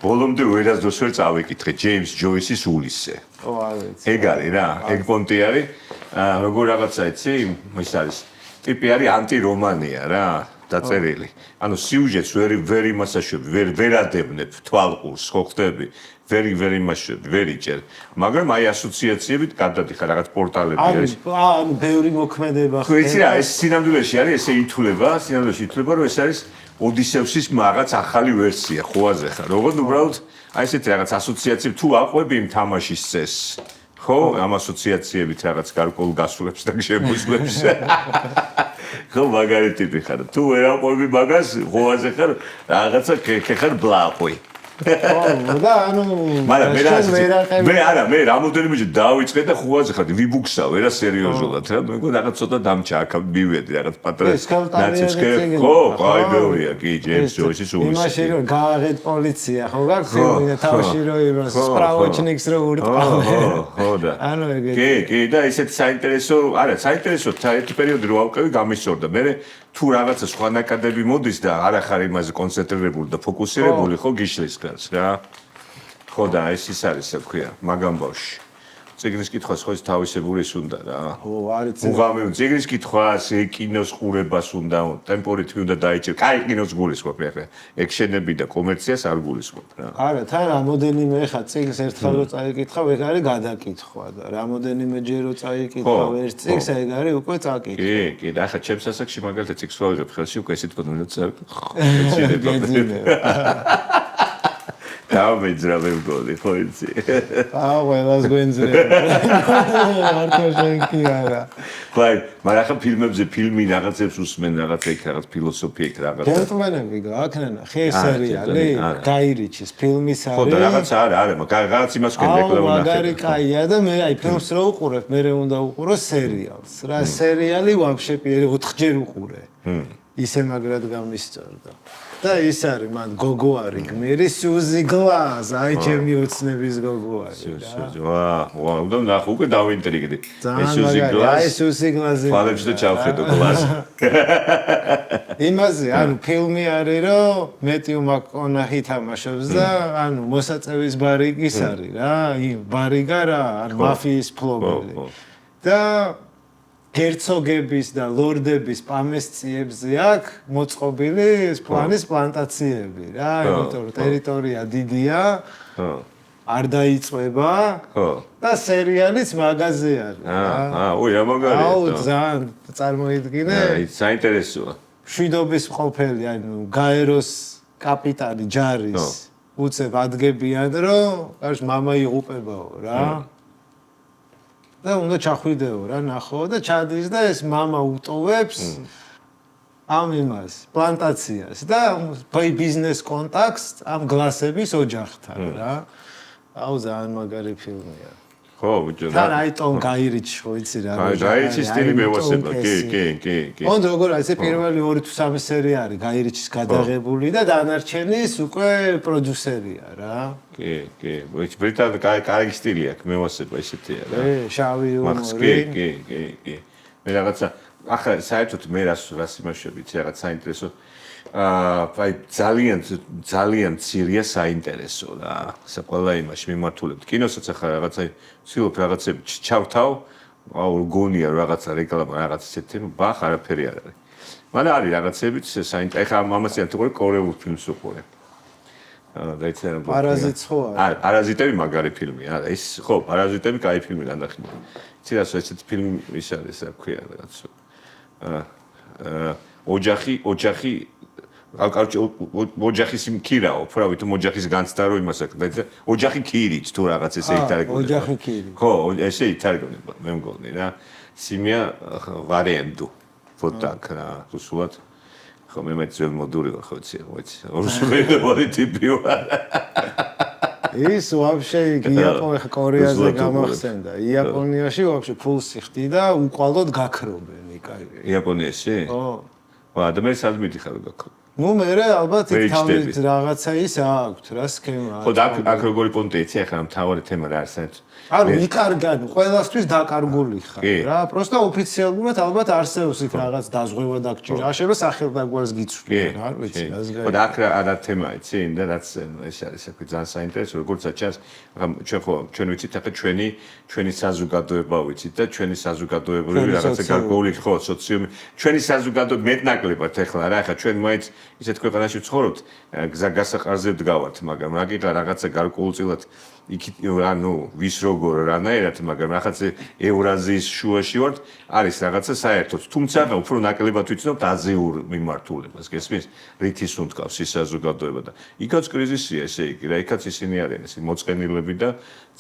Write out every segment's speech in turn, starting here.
ბოლომდე ვერასდროს ვერ წავიკითხე ჯეიმს ჯოისის ულისზე. ეგ არის რა, ეგ პონტი არის. როგორ რაღაცა იცი, ის არის. ტიპი არის ანტირომანია რა, დაწერილი. ანუ სიუჟეტს ვერ იმასაშვები, ვერ ადებნებ თვალყურს, ხო ხდები? ვერ იმაშვები, ვერ იჭერ. მაგრამ აი ასოციაციებით გადადიხარ რაღაც პორტალები არის. ანუ ბევრი მოქმედება ხო, იცი რა, ეს სინამდვილეში არის, ესე ითვლება, რომ ეს არის ოდისევსის რაღაც ახალი ვერსია, ხოაზე ხარ. როგორც უბრალოდ აი ესეთი რაღაც ასოციაციები თუ აყვები იმ თამაშის წესს. ხო, ამ ასოციაციებით რაღაც გარკვეულ გასულებს და შემოსვლებს. ხო, მაგარი ტიპი ხარ. თუ ვერ აყვები მაგას, ხოაზე ხარ, რაღაცა ხარ ბლაყვი. და ანუ მე რამოდენიმეჯერ დავიწყე და ხუაზე ხარ ვიბუქსავე რა სერიოზულად რა მე რაღაც ცოტა დამჭა აქ მივედი რაღაც პატრონს ნაცისკე ხო აი ბევრია კი ჯეიმს ჯოისის ულის იმაში რომ გააღეთ პოლიცია ხო გაქცევინა თავში რო იმას სპრავოჩნიკს რო ურტყავ ხო და ანუ ეგეთი კი და ისეთ საინტერესო ერთი პერიოდი რო ავყევი გამისწორდა მე თუ რაღაცა სხვანაკადები მოდის და არ ახარ იმაზე კონცენტრირებული და ფოკუსირებული ხო გიშლის გას რა ხო და ეს ის არის რა ქვია მაგამ ბავში ციგნის კითხვას ხო ის თავისებური ის უნდა რა ხო არის უღამი ციგნის კითხვას კინოს ყურებას უნდა ტემპორიტმი უნდა დაიჭირ კაი კინოს გულისხმობ ახლა ექშენები და კომერციას არ გულისხმობ რა არა თან რამოდენიმე ხა ციგს ერთხელ რო წაიკითხავ ეგ არის გადაკითხვა და რამოდენიმე ჯერ რო წაიკითხავ ერთ ციგს ეგ არის უკვე წაკითხვა კი და ახლა ჩემს ასაკში მაგალითად ციგს ვაღებ ხელში უკვე ესეთ კონდენსა დავეძრა მე მგონი ხო იცი ყველას გვენძრება მარტო შენ კი არა ვაი მაგრამ ახლა ფილმებზე ფილმი რაღაცებს უსმენ რაღაც ეგ რაღაც ფილოსოფია ეგ რაღაც გენტლმენები გააქნენა ხე სერიალი გაირიჩის ფილმის არის ხო და რაღაც არა მაგრამ რაღაც იმას ქვენ რეკლამა ნახე მაგარი კაია და მე აი ფილმს რო უყურებ მე უნდა უყურო სერიალს რა სერიალი ვაფშე 4ჯერ უყურე ისე მაგრად გამისწორდა და ის არის მან გოგო არის გმირი სუზი გლაზ აი ჩემი ოცნების გოგო არის ვა უნდა ნახო უკვე დავინტრიგდი ეს სუზი გლაზ აი სუზი გლაზი ფალებს და ჩავხედო გლაზ იმაზე ანუ ფილმი არის რომ მეტიუ მაკონაჰი თამაშობს და ანუ მოსაწევის ბარიგის არის რა იმ ბარიგა რა ანუ მაფიის ფლობელი და герцогების და ლორდების პამესწიებზე აქვს მოწყობილი სპლანის პლანტაციები რა, იმიტომ რომ ტერიტორია დიდია. არ დაიწვება. და სერიალიც მაგაზე არის რა. მაგარია. ძალიან წარმოიდგინე. საინტერესოა. მშვიდობის მყოფელი, ანუ გაეროს კაპიტანი ჯარის უცებ ადგებიან რომ კარგ მამა იღუპებაო რა. და უნდა ჩახვიდეო რა ნახო და ჩადის და ეს мама უტოვებს ამ იმას პლანტაციას და ბიზნეს კონტაქტს ამ გლასების ოჯახთან რა. აუ ძალიან მაგარი ფილმია. ხო, ბიჭო. და აი ტომ გაირიჩი ხო იცი რა. გაირიჩის სტილი მევასება. კი. ოღონდ როგორ არის ეს პირველი 2 თუ 3 სერია არის გაირიჩის გადაღებული და დანარჩენის უკვე პროდიუსერია რა. კი. ბრიტანული კარგი სტილი აქვს მევასება ესეთია რა. შავი უმორი. კი. მე რაღაცა ახლა საერთოდ მე რას იმაშობთ რაღაც საინტერესო აი ძალიან ცირია საინტერესო რა. ყველა იმაში მიმართულებთ. კინოსაც ახლა რაღაცა ვცდილობ რაღაცები ჩავთავ, აუ გონია რაღაცა რეკლამა რაღაც ისეთი, ბახ არაფერი არ არის. მაგრამ არის რაღაცებიც საინტერესო. ახლა ამასიან თუ კორეულ ფილმს უყურე. დაიწერა პარაზიტს ხო არა? პარაზიტები მაგარი ფილმია. ეს ხო, პარაზიტები კაი ფილმი განდახილდა. იცი რა ესეთი ფილმი ის არის, რა ქვია რაღაც. ოჯახი კარგი ოჯახის მქირაო, ფრავით ოჯახის განცდა რო იმას აქვს, და ოჯახი ქირით თუ რაღაც ესე ითარგმნება. ოჯახი ქირი. ხო, ესე ითარგმნება, მე მგონი რა. სიმია ვარიანდუ. ფოტაკ რა, რუსულად. ხო, მე ძველ მოდური ვარ, ხო იცი, რუსული ტიპი ვარ. ის ვაფშე იაპონიაში კორეაზე გამახსენდა. იაპონიაში ვაფშე ფულს იხდი და უყვალოდ გაქრობენ იკაი. იაპონიაში? ხო. და მე სად მიდიხარ გაქრო? ნუ მე ალბათ იქ თავის რაღაცა ის აქვს რა სქემა. ხო და აქ როგორი პონტი იცი ახლა მთავარი თემა რა არის საერთოდ? ანუ იკარგან ყველასთვის დაკარგული ხარ რა პროსტა ოფიციალურად ალბათ არსებობს იქ რაღაც დაზღვევა და გჭირა შეიძლება სახელმწიფოს გიცვლი რა ვიცი რა ზღა ხო და აქ რა თემა იცი და რაც ეს არის საქმე ძალიან საინტერესო როგორც აჩას ჩვენ ვიცით ახლა ჩვენი საზოგადოება ვიცით და ჩვენი საზოგადოებრივი რაღაცა გარკვეული ხო სოციუმი ჩვენი საზოგადოება მეტნაკლებად ახლა რა ახლა ჩვენ მაინც ისეთ ქვეყანაში ვცხოვრობთ გზა გასაყარზე ვდგავართ მაგრამ რა კიდე რაღაცა გარკვეულწილად იქით ანუ ვის როგორ რანაირად მაგრამ რაღაცა ევრაზიის შუაში ვართ არის რაღაცა საერთოდ თუმცა უფრო ნაკლებად ვიცნობთ აზიურ მიმართულებას გესმის რითის უნდკავს ის საზოგადოება და იქაც კრიზისია ესე იგი რა იქაც ისინი არიან ესე მოწყენილები და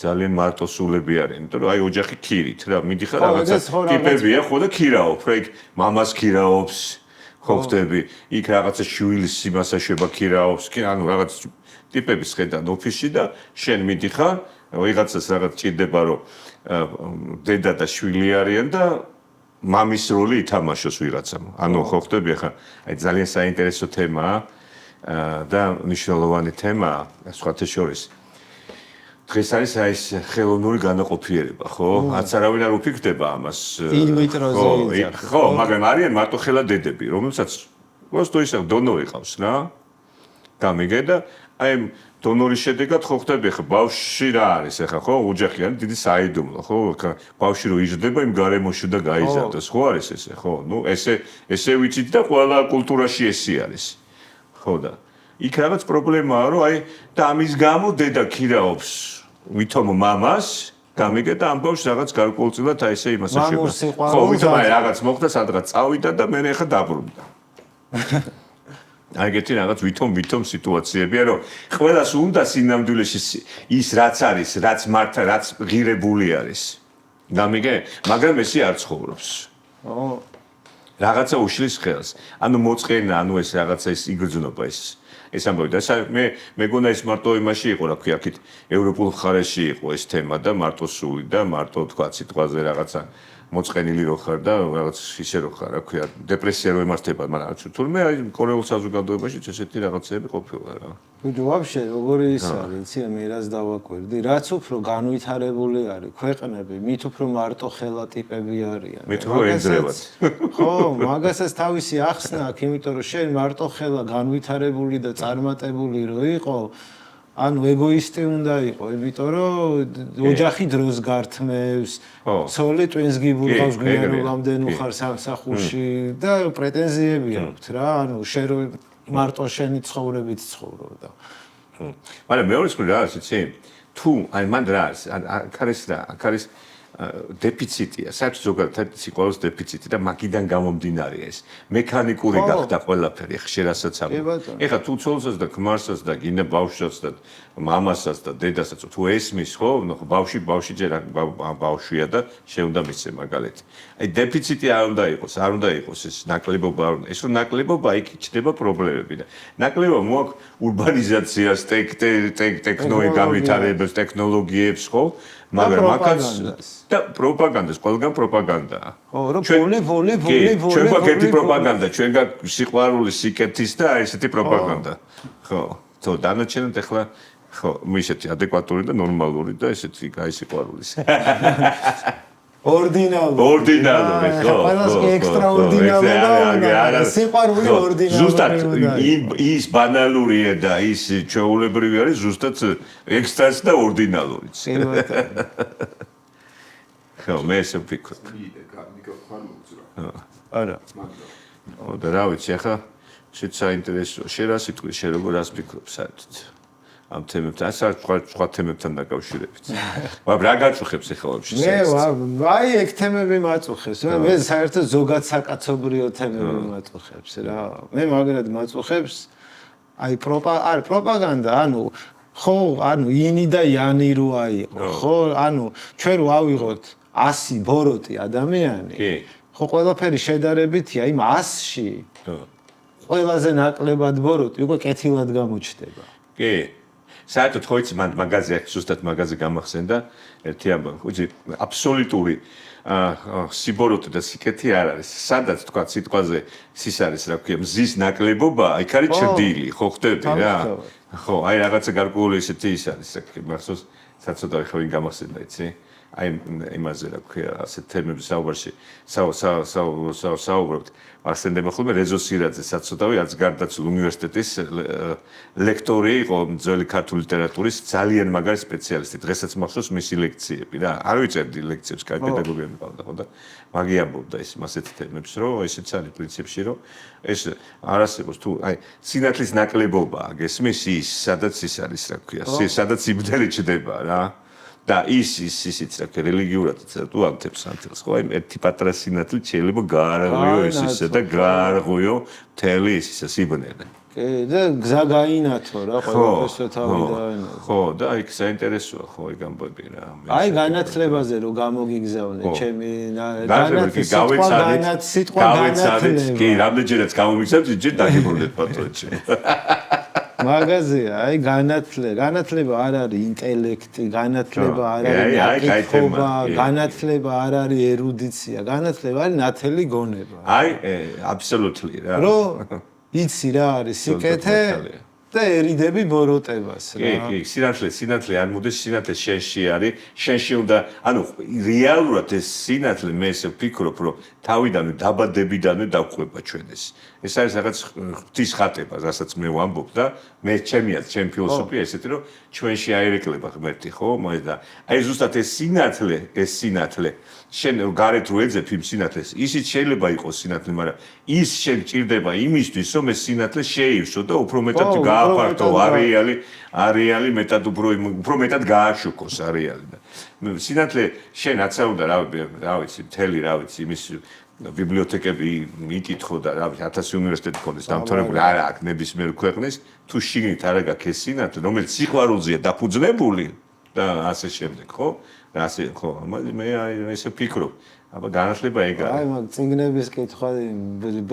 ძალიან მარტოსულები არიან იმიტომ რომ აი ოჯახი ქირით რა მიდიხარ რაღაცა ტიპებია ხო და ქირაობ რა იქ მამას ქირაობს ხო ხტები იქ რაღაცა შვილის იმასაშება ქირაობს კი ანუ რაღაც ტიპების ხედან ოფისში და შენ მიდიხარ ვიღაცას რაღაც ჭირდება რომ დედა და შვილი არიან და მამის როლი ითამაშოს ვიღაცამ ანუ ხო ხტები ახლა აი ძალიან საინტერესო თემაა და მნიშვნელოვანი თემაა სხვათა შორის დღეს არის აი ეს ხელოვნური განაყოფიერება ხო არც არავინ არ უფიქრდება ამას ხო მაგრამ არიან მარტო ხელა დედები რომელსაც просто ისე დონორი ყავს რა გამიგე და აი დონორის შედეგად ხო ხტები ხა ბავშვი რა არის ახლა ხო ოჯახი არის დიდი საიდუმლო ხო ბავშვი რო იზრდება იმ გარემოში და გაიზარდოს ხო არის ესე ხო ნუ ესე ვიცით და ყველა კულტურაში ესე არის ხო და იქ რაღაც პრობლემაა რომ აი და ამის გამო დედა ქირაობს ვითომ მამას გამიგე და ამ ბავშვს რაღაც გარკვეულწილად აი ესე იმას შევა ხო ვითომ აი რაღაც მოხდა სადღაც წავიდა და მე ახლა დაბრუნდა აი გეტი რაღაც ვითომ სიტუაციებია რომ ყველას უნდა სინამდვილეში ის რაც არის რაც მართა რაც ღირებული არის გამიგე მაგრამ ესე არ ცხოვრობს რაღაცა უშლის ხელს ანუ მოწყენა ანუ ეს რაღაცა ის იგრძნობა ეს ამბობი და მე მეგონა ეს მარტო იმაში იყო რა ქვია აქეთ ევროპულ ხარეში იყო ეს თემა და მარტო სული და მარტო თქვა სიტყვაზე რაღაცა მოწყენილი რო ხარ და რაღაც ისე რო ხარ რა ქვია დეპრესია რო ემართება მაგრამ თურმე აი კორეულ საზოგადოებაში ესეთი რაღაცები ყოფილა რა ვიდო ვაფშე როგორი ის არის იცი მე რას დავაკვირდი რაც უფრო განვითარებული არის ქვეყნები მით უფრო მარტო ხელა ტიპები არიან მით უფრო ენძრევათ ხო მაგასაც თავისი ახსნა აქვს იმიტომ რომ შენ მარტო ხელა განვითარებული და წარმატებული რო იყო ანუ ეგოისტი უნდა იყო, იმიტომ რომ ოჯახი დროს გართმევს, ცოლი ტვინს გიბურღავს გვიანობამდე ხარ სამსახურში და პრეტენზიები აქვს რა, ანუ შენ რო მარტო შენი ცხოვრებით ცხოვრობდა. მაგრამ მეორე მხრივ რა არის, იცი? თუ აი მან რა არის, აქ არის დეფიციტია, საერთოდ ზოგადად სიყვარულის დეფიციტი და მაგიდან გამომდინარე ეს. მექანიკური გახდა ყველაფერი, ხშირასაც ამბობ. ეხლა თუ ცოლსაც და ქმარსაც და გინდა ბავშვსაც და მამასაც და დედასაც თუ ესმის, ხო? ბავშვი ჯერ ბავშვია და შეუნდა მისცე მაგალითი. აი დეფიციტი არ უნდა იყოს ეს ნაკლებობა არ უნდა. ეს რომ ნაკლებობა იქ ჩდება პრობლემები და ნაკლებობა მოაქვს ურბანიზაციას, განვითარებებს, ტექნოლოგიებს, ხო? მაგრამ აქაც და პროპაგანდას, ყველგან პროპაგანდაა. ხო, რომ ვოლი. ჩვენ გვაქვს ერთი პროპაგანდა, ჩვენ გვაქვს სიყვარული, სიკეთის და ესეთი პროპაგანდა. ხო, დანარჩენად ახლა ხო, ისეთი ადეკვატური და ნორმალური და ესეთი გაისიყვარულის. ორდინალური, ხო. ყველას კი ექსტრაორდინარია. სიყვარული ორდინარია. ზუსტად ის ბანალურია და ის ჩვეულებრივი არის ზუსტად ექსტრაც და ორდინალურიც. ხო, მე ესე ვფიქრობ. არა. და რა ვიცი, ახლა შეც საინტერესოა. შენ რა სიტყვი, შენ რას ფიქრობ საერთოდ? ამ თემებთან, სხვა თემებთან დაკავშირებით. მაგრამ რა გაწუხებს ახლა ვაფშე? აი ეგ თემები მაწუხებს. მე საერთოდ ზოგად საკაცობრიო თემები მაწუხებს რა. მე მაგრად მაწუხებს აი პროპაგანდა, ანუ ხო, ანუ ინი და იანი რო აიყო, ხო, ანუ ჩვენ რო ავიღოთ 100 ბოროტი ადამიანი. ხო, ყველაფერი შედარებითია იმ 100-ში. ყველაზე ნაკლებად ბოროტი უკვე კეთილად გამოჩნდება. კი. საერთოდ ხო იცი მან მაგაზე ზუსტად მაგაზე გამახსენდა ერთი ამბავი. ხუჭი აბსოლუტური სიბოროტე და სიკეთე არ არის. სადაც თქვა სიტყვაზე ის არის რა ქვია მზის ნაკლებობა, იქ არის ჭრდილი, ხო ხდები რა. ხო, აი რაღაცა გარკვეული ისეთი ის არის, რა ქვია, მახსოვს საცოტა ხო ვინ გამახსენდა იცი? აი იმაზე რა ქვია, ასეთ თემების საუბარში საუბრობთ. ახსენდება ხოლმე რეზო სირაძე საცოტავი, რაც გარდაცულ უნივერსიტეტის ლექტორი იყო ძველი ქართული ლიტერატურის ძალიან მაგარი სპეციალისტი. დღესაც მახსოვს მისი ლექციები რა. არ ვიწერდი ლექციებს, კაი პედაგოგია მიყავდა ხო და მაგი ამბობდა ის მასეთ თემებს, რომ ესეც არის პრინციპში, რომ ეს არ არსებობს თუ აი სინათლის ნაკლებობაა, გესმის ის, სადაც ის არის რა ქვია, სადაც იმდენი ჩდება რა. და ისიც რა ქვია რელიგიურადაც თუ ამთებს ანთელს ხო აი ერთი პატარა სინათლე შეიძლება გაარღვიო ეს ისე და გაარღვიო მთელი ის ისე სიბნელე კი და გზა გაინათო რა ყველაფერს თავი დაენო ხო და იქ საინტერესოა ხო ეგ ამბები რა აი განათლებაზე რომ გამოგიგზავნე ჩემი სიტყვა განათლება კი რამდენჯერაც გამომიგზავნე ჯერ დაგიბრუნდეთ პატრონჩი მაგაზია, აი განათლება არ არის ინტელექტი, განათლება არ არის აკითხობა, განათლება არ არის ერუდიცია, განათლება არის ნათელი გონება. აი, აბსოლუტლი რა. რომ იცი რა არის სიკეთე და ერიდები ბოროტებას რა. კი, სინათლე არ მოდის, სინათლე შენში არის, შენში უნდა, ანუ რეალურად ეს სინათლე მე ესე ვფიქრობ, რომ თავიდანვე დაბადებიდანვე დავყვება ჩვენ ეს. ეს არის რაღაც ღვთის ხატება, რასაც მე ვამბობ და მე ჩემი ფილოსოფია ესეთი, რომ ჩვენში აირეკლება ღმერთი, ხო? და აი ზუსტად ეს სინათლე, შენ გარეთ რო ეძებ იმ სინათლეს, ისიც შეიძლება იყოს სინათლე, მაგრამ ის შენ ჭირდება იმისთვის, რომ ეს სინათლე შეივსო და უფრო მეტად გააფართო არეალი მეტად უფრო მეტად გააშუქოს არეალი და სინათლე შენ აცაუდა რა ვიცი, მთელი რა ვიცი, იმის ბიბლიოთეკები მიკითხო და რა ვიცი 1000 უნივერსიტეტი ქონდეს დამთავრებული არა აქ ნებისმიერ ქვეყნის თუ შიგნით არ აქვს ეს სინათლე რომელიც სიყვარულზეა დაფუძნებული და ასე შემდეგ ხო და ასე ხო მე ესე ვფიქრობ აბა განათლება ეგ არის აი მაგ წიგნების კითხვა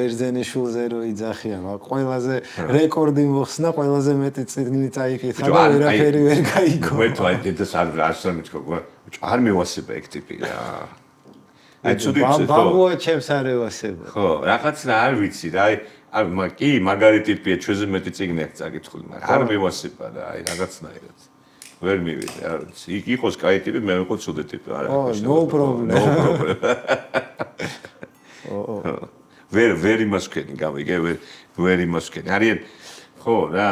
ბერძენიშვილზე რო იძახია მაგ ყველაზე რეკორდი მოხსნა ყველაზე მეტი წიგნი წაიკითხა და ვერაფერი ვერ გაიგო მე თუ აი დედას არ სამეთქო არ მევასება ეგ ტიპი რა აი ცუდი ბაბუა ჩემს არ ევასება ხო რაღაცა არ ვიცი რა აი კი მაგარი ტიპია ჩვენზე მეტი წიგნი აქვს წაკითხული მაგრამ არ მევასება რა აი რაღაცნაირად ვერ მივიდე არ ვიცი იქ იყოს კაი ტიპი მე ვიყო ცუდი ტიპი არა no problem ვერ იმას ვქენი გამიგე ვერ იმას ვქენი არიან ხო რა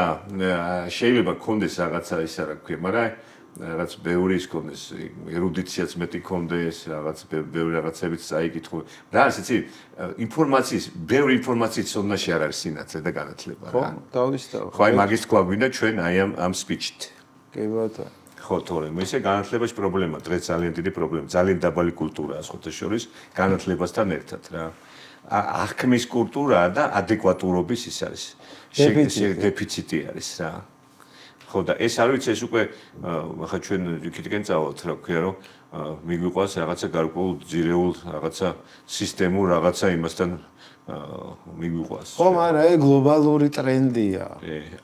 შეიძლება გქონდეს რაღაცა ისა რა ქვია მაგრამ რაღაც ბევრი ის კონდეს ერუდიციაც მეტი კონდეს რაღაც ბევრი რაღაცებიც წაიკითხო რა ისეთი ბევრი ინფორმაციის ზონაში არ არის სინათლე და განათლება რა ხო დავისწავლე ხო აი მაგის თქვა გვინდა ჩვენ აი ამ სპიჩით კი ბატონო ხო თორემ ისე განათლებაში პრობლემაა დღეს ძალიან დიდი პრობლემა ძალიან დაბალი კულტურაა სხვათა შორის განათლებასთან ერთად რა აღქმის კულტურაა და ადეკვატურობის ის არის დეფიციტი არის რა ხო და ეს არ ვიცი ეს უკვე ახლა ჩვენ იქიდან წავალთ რა ქვია რომ მიგვიყვას რაღაცა გარკვეულ ძირეულ რაღაცა სისტემურ რაღაცა იმასთან მიგვიყვას ხო მაგრამ ეს გლობალური ტრენდია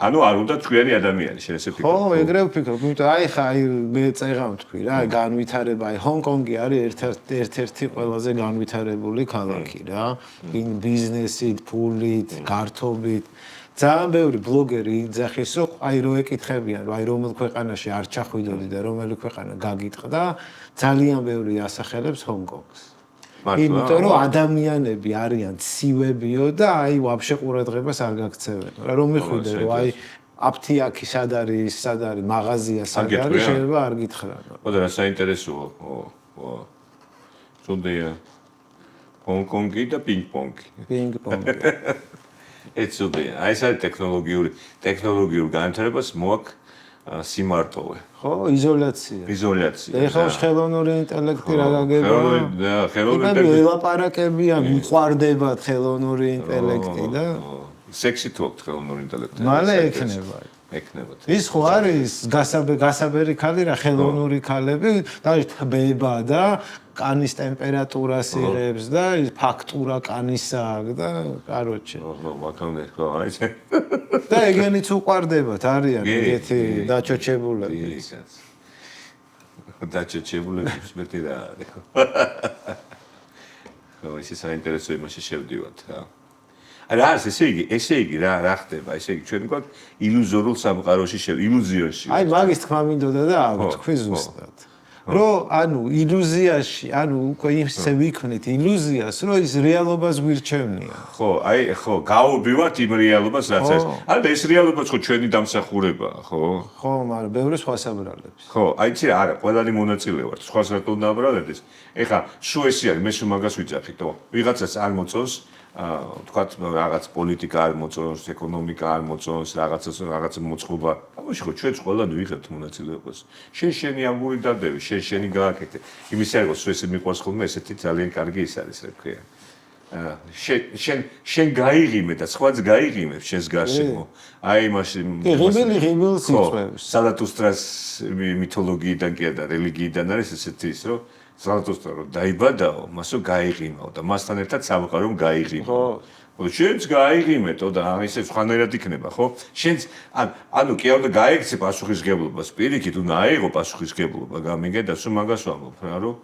ანუ არ უნდა ჩვენი ადამიანი შენ ესე ფიქრობ ხო ეგრე ვფიქრობ იმიტომ აი ხა მე წეღავ თქვი რა განვითარება აი ჰონკონგი არის ერთ-ერთი ყველაზე განვითარებული ქალაქი რა ბიზნესით ფულით გართობით ძალიან ბევრი ბლოგერი იძახის რომ აი რო ეკითხებიან რომ აი რომელ ქვეყანაში არ ჩახვიდოდი და რომელი ქვეყანა გაგიტყდა ძალიან ბევრი ასახელებს ჰონკონგს იმიტომ რომ ადამიანები არიან ცივებიო და აი ვაფშე ყურადღებას არ გაქცევენ რომ მიხვიდე რომ აი აფთიაქი სად არის მაღაზია სად არის შეიძლება არ გითხრან ხო და რა საინტერესოა ხო თუნდია ჰონკონგი და პინგ-პონგი ეცუდია აი ეს არის ტექნოლოგიური განვითარებას მოაქვს სიმარტოვე ხო იზოლაცია ეხლა ხელოვნური ინტელექტი რა გაგება ხელოვნური ელაპარაკებია მიყვარდებათ ხელოვნური ინტელექტი და სექსი თუ აქვს ხელოვნური ინტელექტი მალე ექნება ეკნებოდ. ის ხო არის გასაბერი ქალი რა ხელოვნური ქალები და თბება და კანის ტემპერატურას იღებს და ფაქტურა კანისა და კაროჩე. მაგამდე ხო აი და ეგენიც უყარდებათ არიან ეგეთი დაჩოჩებულები. დაჩოჩებულები მეტი რა არის. ხო ისე საინტერესო იმაში შევდივართ რა. რა ესე იგი რა ხდება ესე იგი ჩვენ გვაქვს ილუზორულ სამყაროში ილუზიაში. აი მაგის თქმა მინდოდა და თქვი ზუსტად. რომ ანუ ილუზიაში, ანუ უკვე ისე ვიქნით ილუზიას, რომ ის რეალობას გვირჩევნია. ხო, ხო, გავუბივართ იმ რეალობას, რაც არის. არა, ეს რეალობაც ხო ჩვენი დამსახურებაა, ხო? ხო, მაგრამ ბევრი სხვა საბრალებს. ხო, აი იცი რა, არა, ყველანი მონაწილე ვართ, სხვა რატომ დააბრალებს. ეხლა შუ ესე არის, მე შუ მაგას ვიძახით, რომ ვიღაცას არ მოწონს თქვათ რაღაც პოლიტიკა არ მოწონს, ეკონომიკა არ მოწონს, რაღაც მოწყობა. ამაში ხო ჩვენც ყველანი ვიღებთ მონაწილეობას. შენი ამბური დადევი, შენი გააკეთე. იმის არ იყოს ეს მიყვარს ხოლმე ესეთი ძალიან კარგი ის არის, რა ქვია. შენ გაიღიმე და სხვაც გაიღიმებს შენს გარშემო. აი იმაში ღიმილს იწვევს. სალათუსტრას მითოლოგიიდან კი და რელიგიიდან არის ესეთი ის, რომ ზალათოსტრა რომ დაიბადაო, მასო გაიღიმაო და მასთან ერთად სამყარო გაიღიმო. ხო, შენც გაიღიმეთო და ისე სხვანაირად იქნება, ხო? შენც ანუ კი არ უნდა გაიქცე პასუხისგებლობას, პირიქით უნდა აიღო პასუხისგებლობა, გამიგე და სულ მაგას ვამბობ რა, რომ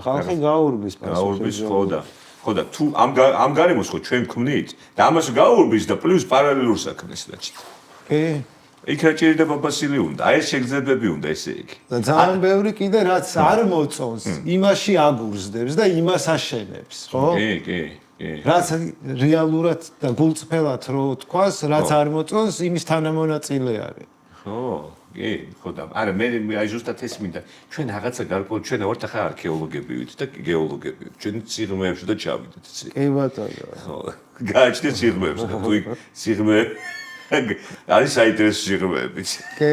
ხალხი გაურბის პასუხისგებლობას. ხო და თუ ამ გარემოს ხო ჩვენ ვქმნით და ამას გაურბის და პლუს პარალელურ საქმეს დაჭით. კი იქ რა ჭირდება ბაბასილი უნდა, აი ეს შეგრძნებები უნდა ესე იგი. და ძალიან ბევრი კიდე რაც არ მოწონს, იმაში აგურზდებს და იმას აშენებს, ხო? კი. რაც რეალურად და გულწრფელად რო თქვას, რაც არ მოწონს, იმის თანამონაწილე არის. ხო და არა მე აი ზუსტად ეს მინდა. ჩვენ რაღაცა გარკვეულ ჩვენ ვართ ახლა არქეოლოგები ვით და გეოლოგები. ჩვენ სიღრმეებში და ჩავიდეთ ისე. კი ბატონო. ხო, გააჩნიეთ სიღრმეებს და თუ იქ სიღრმე არის საინტერესო სიღრმეებიც. კი.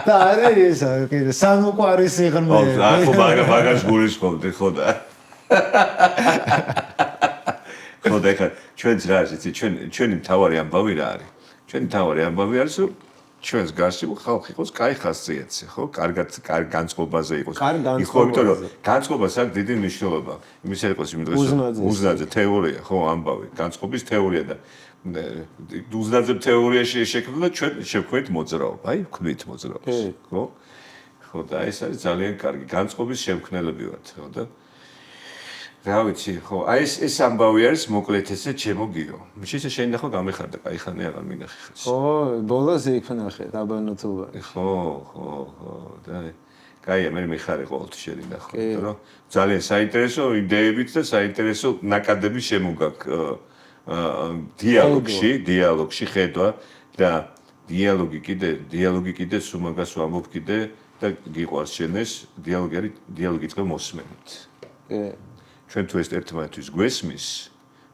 და არის ეს სამოყვარი სიღრმეები. ხო, მაგას გულისხმობდი ხო და. ხო და ხა ჩვენც რა არის იცი ჩვენი მთავარი ამბავი რა არის? ჩვენი მთავარი ამბავი არის რომ ჩვენს გარშემო ხალხი იყოს კაი ხასიათზე, ხო? კარგად განწყობაზე იყოს. ხო, იმიტომ რომ განწყობას აქვს დიდი მნიშვნელობა. იმის არ იყოს იმ დროს უზნაძე თეორია, ხო, ამბავი, განწყობის თეორია და უზნაძე თეორიაში შექმნა და ჩვენ შევქმნით მოძრაობა, აი, ვქმნით მოძრაობას, ხო? ხო და ეს არის ძალიან კარგი განწყობის შემქმნელები ვართ, ხო და რა ვიცი, ხო, აი ეს ამბავი არის მოკლედ ესე ჩემო გიო. შეიძლება შენ ნახო გამეხარდა, კაი ხანი აღარ მინახე ხეს. ხო, ბოლოს იქნახე დაბანოთუბაში. ხო, და კაია, მე მიხარი ყოველთვის შენი ნახო, იმიტომ რომ ძალიან საინტერესო იდეებით და საინტერესო ნაკადები შემოგაქ დიალოგში ხედვა და დიალოგი კიდე სულ მაგას ვამბობ კიდე და გიყვარს შენ ეს დიალოგი წყე მოსმენით. კი. ჩვენ თუ ეს ერთმანეთთვის გვესმის,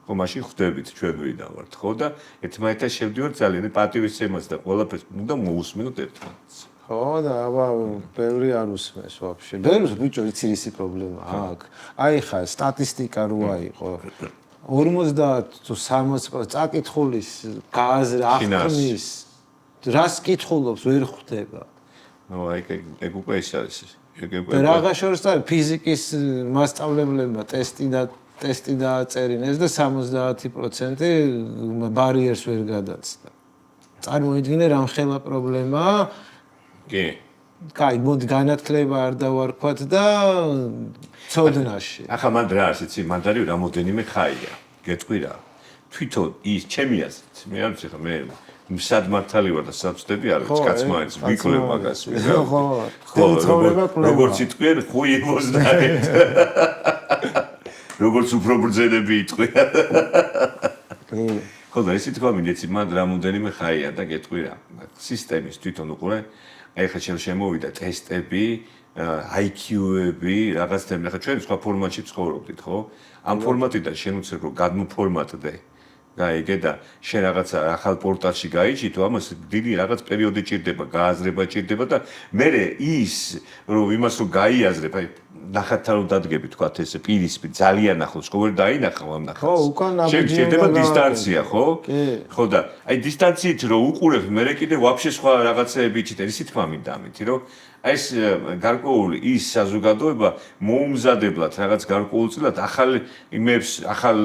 ხო, მაშინ ხვდებით ჩვენ ვიდან ვართ, ხო და ერთმანეთთან შევდივართ ძალიან პატივისცემას და ყველაფერს უნდა მოусმინოთ ერთმანეთს. ხო და აბა ბევრი არ უსმენს ვაფშე. ბევრს ბიჭო იცი ისი პრობლემა აქვს. აი ხა სტატისტიკა რო აიყო 50 თუ 60% წაკითხulis გააზრ აღქმის რას კითხულობს ვერ ხვდება. ნუ აი ეგ უკვე ის არის. და რაღა შორის არის ფიზიკის მასწავლებლებმა ტესტი დააწერინეს და 70% ბარიერს ვერ გადაცდა. წარმოიდგინე რამხელა პრობლემაა. კი. კაი, მოდი განათლება არ დავარქვათ და ცოდნაში. ახლა მან რა არის, იცი, მან დარი რამოდენიმე ხაია. გეტყვი რა. თვითონ ის ჩემი აზრით, მე არ ვიცი ხა მე სად მართალი ვარ და სად ვწდები არ ვიცი, კაც მაინც ვიკლებ მაგას. ხო, როგორც იტყვიან, ხუი მოსდარით. როგორც უფრო ბრძენები იტყვიან. ხო და ისე თქვა მინდეცი, მან რამოდენიმე ხაია და გეტყვი რა. სისტემის თვითონ უყურე, აი ხა შემოვიდა ტესტები, IQ-ები, რაღაც თემები. ხა ჩვენ სხვა ფორმატში ცხოვრობდით, ხო? ამ ფორმატიდან შენ უცებ რომ გადმოფორმატდე. გაიგე და შენ რაღაცა ახალ პორტალში გაიჭიტო, ამას დიდი რაღაც პერიოდი ჭირდება, გააზრება ჭირდება და მე ის რომ იმას რომ გაიაზრებ, აი ნახათა რომ დადგები თქვა ესე პირისპირ ძალიან ახლოს ყოველ დაინახავ ამ ნახატს. ხო, უკან ნაბიჯი შეიძლება დისტანცია, ხო? კი. ხო და აი დისტანციით რომ უყურებ, მე კიდე ვაფშე სხვა რაღაცეები ჭირდება, ისიც მინდა ამითი, რომ აი ეს გარკვეული ის საზოგადოება მოუმზადებლად რაღაც გარკვეულწილად ახალ იმებს, ახალ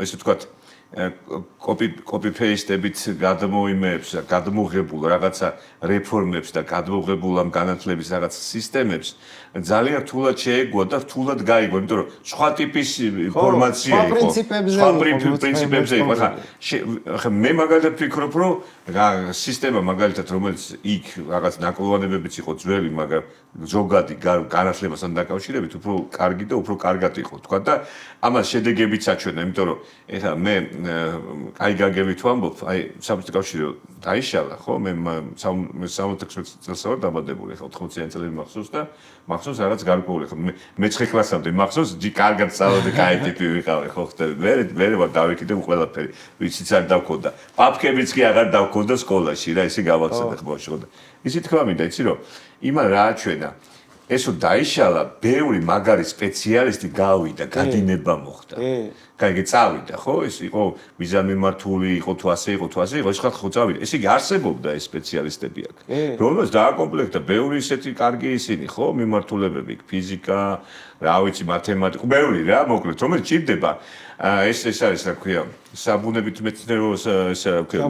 ესე ვთქვათ copy paste-ებით გადმოიმეებს, გადმოღებულ რაღაცა რეფორმებს და გადმოღებულ ამ განათლების რაღაც სისტემებს ძალიან რთულად შეეგუა და რთულად გაიგო, იმიტომ რომ სხვა ტიპის ინფორმაცია იყო. სხვა პრინციპებზე იყო. ახლა მე მაგალითად ვფიქრობ, რომ სისტემა მაგალითად რომელიც იქ რაღაც ნაკლოვანებებიც იყო ძველი, მაგრამ ზოგადი განათლებასთან დაკავშირებით უფრო კარგი და უფრო კარგად იყო, თქვა და ამას შედეგებიც აჩვენა, იმიტომ რომ ეხლა მე აი გაგებით ვამბობ, აი საბჭოთა კავშირი დაიშალა, ხო? მე 76 წელს ვარ დაბადებული, ეხლა 80-იანი წლები მახსოვს და მახსოვს რაღაც გარკვეული, ხო? მე 9 კლასამდე მახსოვს, კარგად სწავლობდი, კაი ტიპი ვიყავი, ხო ხტები. მე ვარ დავიკიდებ ყველაფერი, ვიცით არ დავქონდა. პაპკებიც კი აღარ დავქონდა სკოლაში რა, ისე გავაცადე ხმაში, ხო და ისი თქვა მინდა, იცი რომ იმან რა აჩვენა ესო დაიშალა, ბევრი მაგარი სპეციალისტი გავიდა, გადინება მოხდა. კაი, წავიდა, ხო? ეს იყო მიზანმიმართული, იყო თუ ასე იყო, ეს ხო წავიდა. ესე იგი არსებობდა ეს სპეციალისტები აქ. რომელსაც დააკომპლექტა ბევრი ისეთი კარგი ისინი, ხო? მიმართულებები, ფიზიკა, რა ვიცი, მათემატიკა, ბევრი რა, მოკლედ, რომელიც ჭირდება. ეს არის, რა ქვია, საბუნებით მეცნიერებოს, ესე რა ქვია,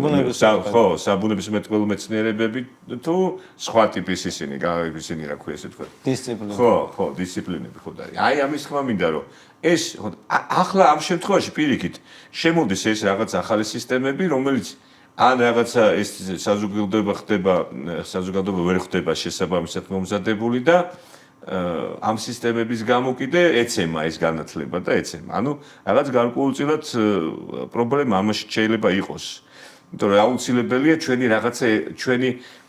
ხო, საბუნების მეცნიერებები თუ სხვა ტიპის ისინი, რა ქვია, ესე თქვა. დისციპლინები. ხო, დისციპლინები ხო და აი ამის თქმა მინდა რომ ეს ახლა ამ შემთხვევაში პირიქით შემოდის ეს რაღაც ახალი სისტემები, რომელიც ან რაღაცა ეს საზოგადოება ვერ ხდება შესაბამისად მომზადებული და ამ სისტემების გამო კიდე ეცემა ეს განათლება და ეცემა. ანუ რაღაც გარკვეულწილად პრობლემა ამაში შეიძლება იყოს. იმიტომ რომ აუცილებელია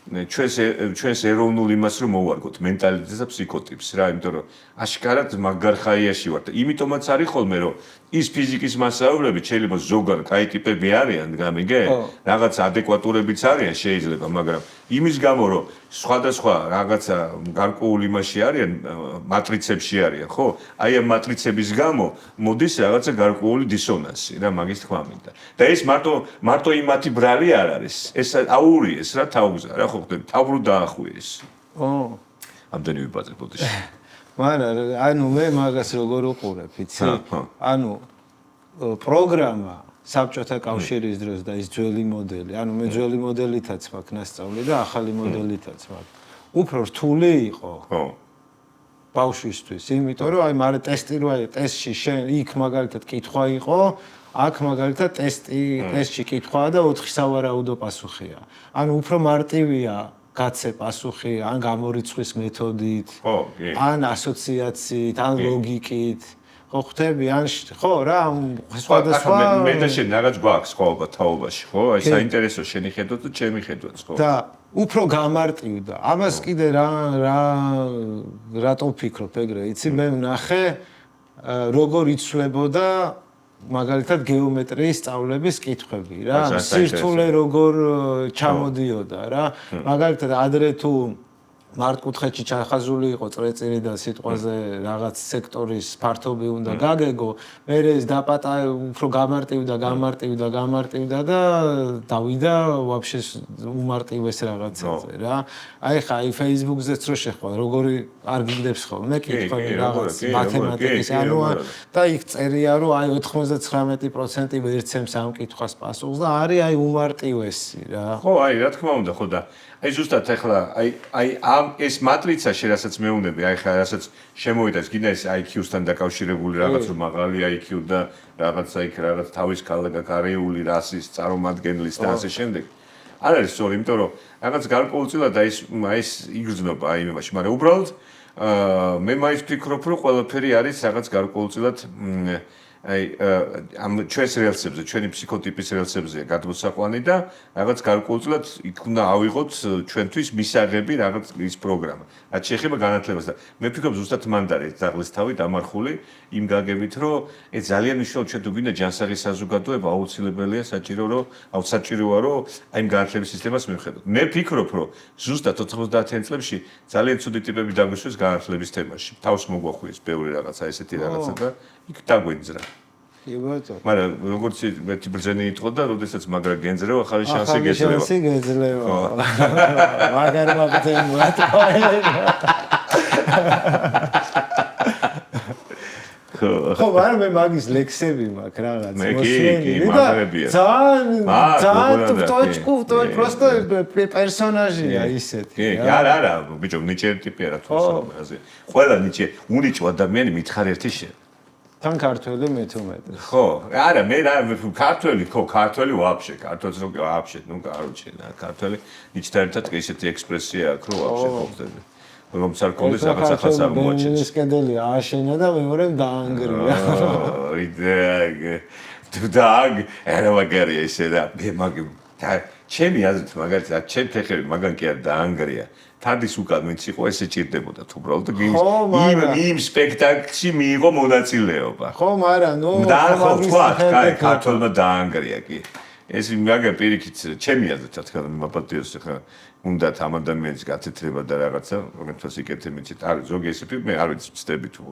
ჩვენს ეროვნულ იმას რომ მოვარგოთ მენტალიტეტს და ფსიქოტიპს რა, იმიტომ რომ აშკარად მაგარ ხაიაში ვარ და იმიტომაც არის ხოლმე რომ ის ფიზიკის მასწავლებლები შეიძლება ზოგან კაი ტიპები არიან, გამიგე? რაღაც ადეკვატურებიც არიან შეიძლება, მაგრამ იმის გამო რომ სხვადასხვა რაღაცა გარკვეულ იმაში არიან, მატრიცებში არიან, ხო? აი ამ მატრიცების გამო მოდის რაღაცა გარკვეული დისონანსი რა, მაგის თქმა მინდა. და ეს მარტო იმათი ბრალი არ არის. ეს აურიეს რა თავგზა რა, ხო ხდები? თავბრუ დაახვიეს. ამდენი ვიბაძებ ბოდიში. მაგრამ ანუ მე მაგას როგორ უყურებ, იცი? ანუ პროგრამა საბჭოთა კავშირის დროს და ის ძველი მოდელი, ანუ მე ძველი მოდელითაც მაქვს ნასწავლი და ახალი მოდელითაც მაქვს. უფრო რთული იყო. ხო. ბავშვისთვის, იმიტომ რომ აი მარე ტესტში შენ იქ მაგალითად კითხვა იყო, აქ მაგალითად ტესტში კითხვაა და 4 სავარაუდო პასუხია. ანუ უფრო მარტივია გაცე პასუხი, ან გამორიცხვის მეთოდით, ან ასოციაციით, ან ლოგიკით. ხო ხტები, ან ხო რა, სხვადასხვა მე და შენ რაღაც გვაქვს ხო თაობაში, ხო? აი საინტერესო შენი ხედვაც და ჩემი ხედვაც, ხო? და უფრო გამარტივდა. ამას კიდე რატო ვფიქრობ ეგრე, იცი, მე ვნახე როგორ იცვლებოდა მაგალითად გეომეტრიის სწავლების კითხვები რა, სირთულე როგორ ჩამოდიოდა რა. მაგალითად ადრე თუ მართკუთხედში ჩახაზული იყო წრეწირი და სიტყვაზე რაღაც სექტორის ფართობი უნდა გაგეგო, მე ეს დაპატა უფრო გამარტივდა და დავიდა ვაფშე უმარტივეს რაღაცაზე რა. აი ხა აი Facebook-ზეც რო შეხვა, როგორი არ გიგდებს ხოლმე, მე კითხვები რაღაც მათემატიკის ანუ და იქ წერია რომ აი 99% ვერცემს ამ კითხვას პასუხს და არის აი უმარტივესი რა. ხო, აი რა თქმა უნდა, ხო და აი ზუსტად ახლა აი ამ ეს მატრიცა შერასაც მეუნები, აი ხა რასაც შემოვიდა ეს კიდე ეს IQ-სთან დაკავშირებული რაღაც რომ მაღალი IQ და რაღაცა იქ რაღაც თავის კარიული რასის წარმომადგენლის და ასე შემდეგ. არ არის სწორი, იმიტომ რომ რაღაც გარკვეულწილად აი ეს იგრძნობა აი იმაში, მაგრამ უბრალოდ მე მაინც ვფიქრობ რომ ყველაფერი არის რაღაც გარკვეულწილად აი ამ ჩვენს რელსებზე, ჩვენი ფსიქოტიპის რელსებზეა გადმოსაყვანი და რაღაც გარკვეულწილად იქ უნდა ავიღოთ ჩვენთვის მისაღები რაღაც ის პროგრამა. რაც შეეხება განათლებას და მე ვფიქრობ ზუსტად მანდარი ძაღლის თავი დამარხული იმ გაგებით, რომ ეს ძალიან მნიშვნელოვანი ჩვენ თუ გინდა ჯანსაღი საზოგადოება აუცილებელია საჭიროა რომ აი იმ განათლების სისტემას მივხედოთ. მე ვფიქრობ, რომ ზუსტად 90-იან წლებში ძალიან ცუდი ტიპები დაგვისვეს განათლების თემაში. თავს მოგვახვიეს ბევრი რაღაცა ესეთი რაღაცა და იქ დაგვინძრა. კი ბატონო. მაგრამ როგორც ერთი ბრძენი იტყოდა და როდესაც მაგრა გენძრევა, ახალი შანსი გეძლევა. ახალი შანსი გეძლევა. მაგარ მაგდენ ვატყო. ხო, მაგრამ მე მაგის ლექსები მაქვს რაღაც მოსვლელი და ძალიან точку, просто персонажია ისეთი. კი, არა, ბიჭო, ნიჭიერი ტიპი არა თუ სამაზე. ყველა ნიჭიერი, უნიჭო ადამიანი მითხარ ერთი შენ. თან ქართველი მეთუმეტე. ხო, არა, მე ქართველი, ქართველს რო вообще, ну, короче, ქართველი ნიჭთან ერთად ესეთი ექსპრესია აქვს, რომ вообще ხოხდები. რომ სარკომდეს რაღაც ახალს აღმოაჩენს. ეს კედელი ააშენა და მეორე დაანგრია. თუ არა მაგარია ისე და მე ჩემი აზრით მაგალითად ჩემ ფეხები მაგან კი არ დაანგრია. თადის უკან ვინც იყო ესე ჭირდებოდა თუ უბრალოდ იმ სპექტაკლში მიიღო მონაწილეობა. ხო, მაგრამ ნუ ქართველმა დაანგრია კი. ეს მაგა პირიქით ჩემი აზრით რა თქმა უნდა მაპატიოს ხა უნდათ ამ ადამიანის გაცეთრება და რაღაცა მაგათაც იკეთებ მეცით არის ზოგი ესე მე არ ვიცი ვწდები თუ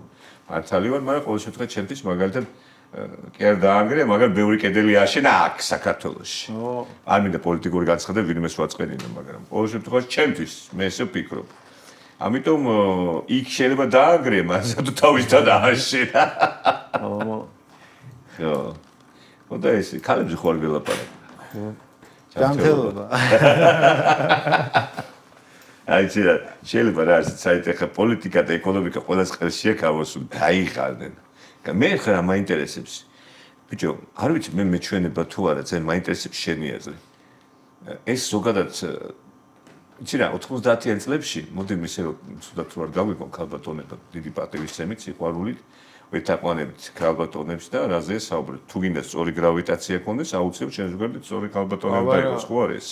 მართალი ვარ მაგრამ ყოველ შემთხვევაში ჩემთვის მაგალითად კი არ დაანგრია მაგრამ ბევრი კედელი აშენა აქ საქართველოში არ მინდა პოლიტიკური განცხადება ვინმეს ვაწყენინო მაგრამ ყოველ შემთხვევაში ჩემთვის მე ესე ვფიქრობ ამიტომ იქ შეიძლება დაანგრია მაგრამ თუ თავისთან ააშენა ხო და ეს ქალებს ხوار ველაპარაკ ჯანმრთელობა. აი შეიძლება რა არის საერთოდ ხა პოლიტიკა და ეკონომიკა ყველას ხელს შეეკავოს დაიხარდნენ. მე ხარ მაინტერესებს. ბიჭო, არ ვიცი მე მეჩვენება თუ არა, ძალიან მაინტერესებს შენი აზრი. ეს ზოგადად იცი რა 90-იან წლებში მოდი ისე რომ სულად თუ არ გავიგონ ქალბატონებად დიდი პატივისცემით სიყვარულით ვეთაყვანებთ ქალბატონებს და რაზეა საუბარი. თუ გინდა სწორი გრავიტაცია ქონდეს, აუცილებლად შენ ზოგადად სწორი ქალბატონები დაიყოს, ხო არ ეს?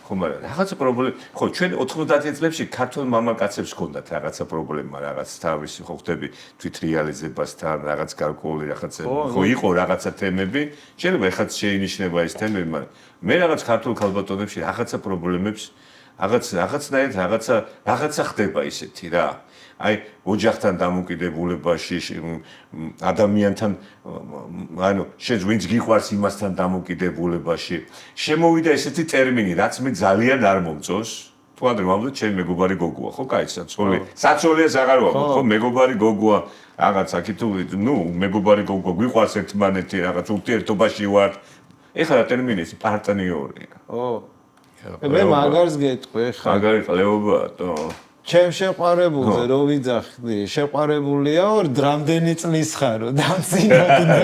ხო, მაგრამ რაღაცა პრობლემა, ხო, ჩვენ 90-იან წლებში ქართულ მამაკაცებს ჰქონდათ რაღაცა პრობლემა, რაღაც თავისი ხო ხდები თვით რეალიზებასთან, რაღაც გარკვეული რაღაცა, ხო იყო რაღაცა თემები, შეიძლება ეხაც შეინიშნება ეს თემები, მაგრამ მე რაღაც ქართულ ქალბატონებში რაღაცა პრობლემებს, რაღაცნაირად რაღაცა ხდება ისეთი რა. აი ოჯახთან დამოკიდებულებაში ადამიანთან ანუ შენ ვინც გიყვარს იმასთან დამოკიდებულებაში შემოვიდა ესეთი ტერმინი რაც მე ძალიან არ მომწონს თუ ადრე მომწონს ჩემი მეგობარი გოგოა ხო კაი საცოლიას აღარ ვაყო ხო მეგობარი გოგოა რაღაც აქ თუ ნუ მეგობარი გოგო გიყვარს ერთმანეთი რაღაც ურთიერთობაში ვარ ეხლა რა ტერმინი ეს პარტნიორია ო მე მაგარს გეტყვი ხა მაგარი ყლეობაა თო ჩემ შეყვარებულზე რო ვიძახდი, შეყვარებულიაო, რამდენი წლის ხარო, დამცინადნე.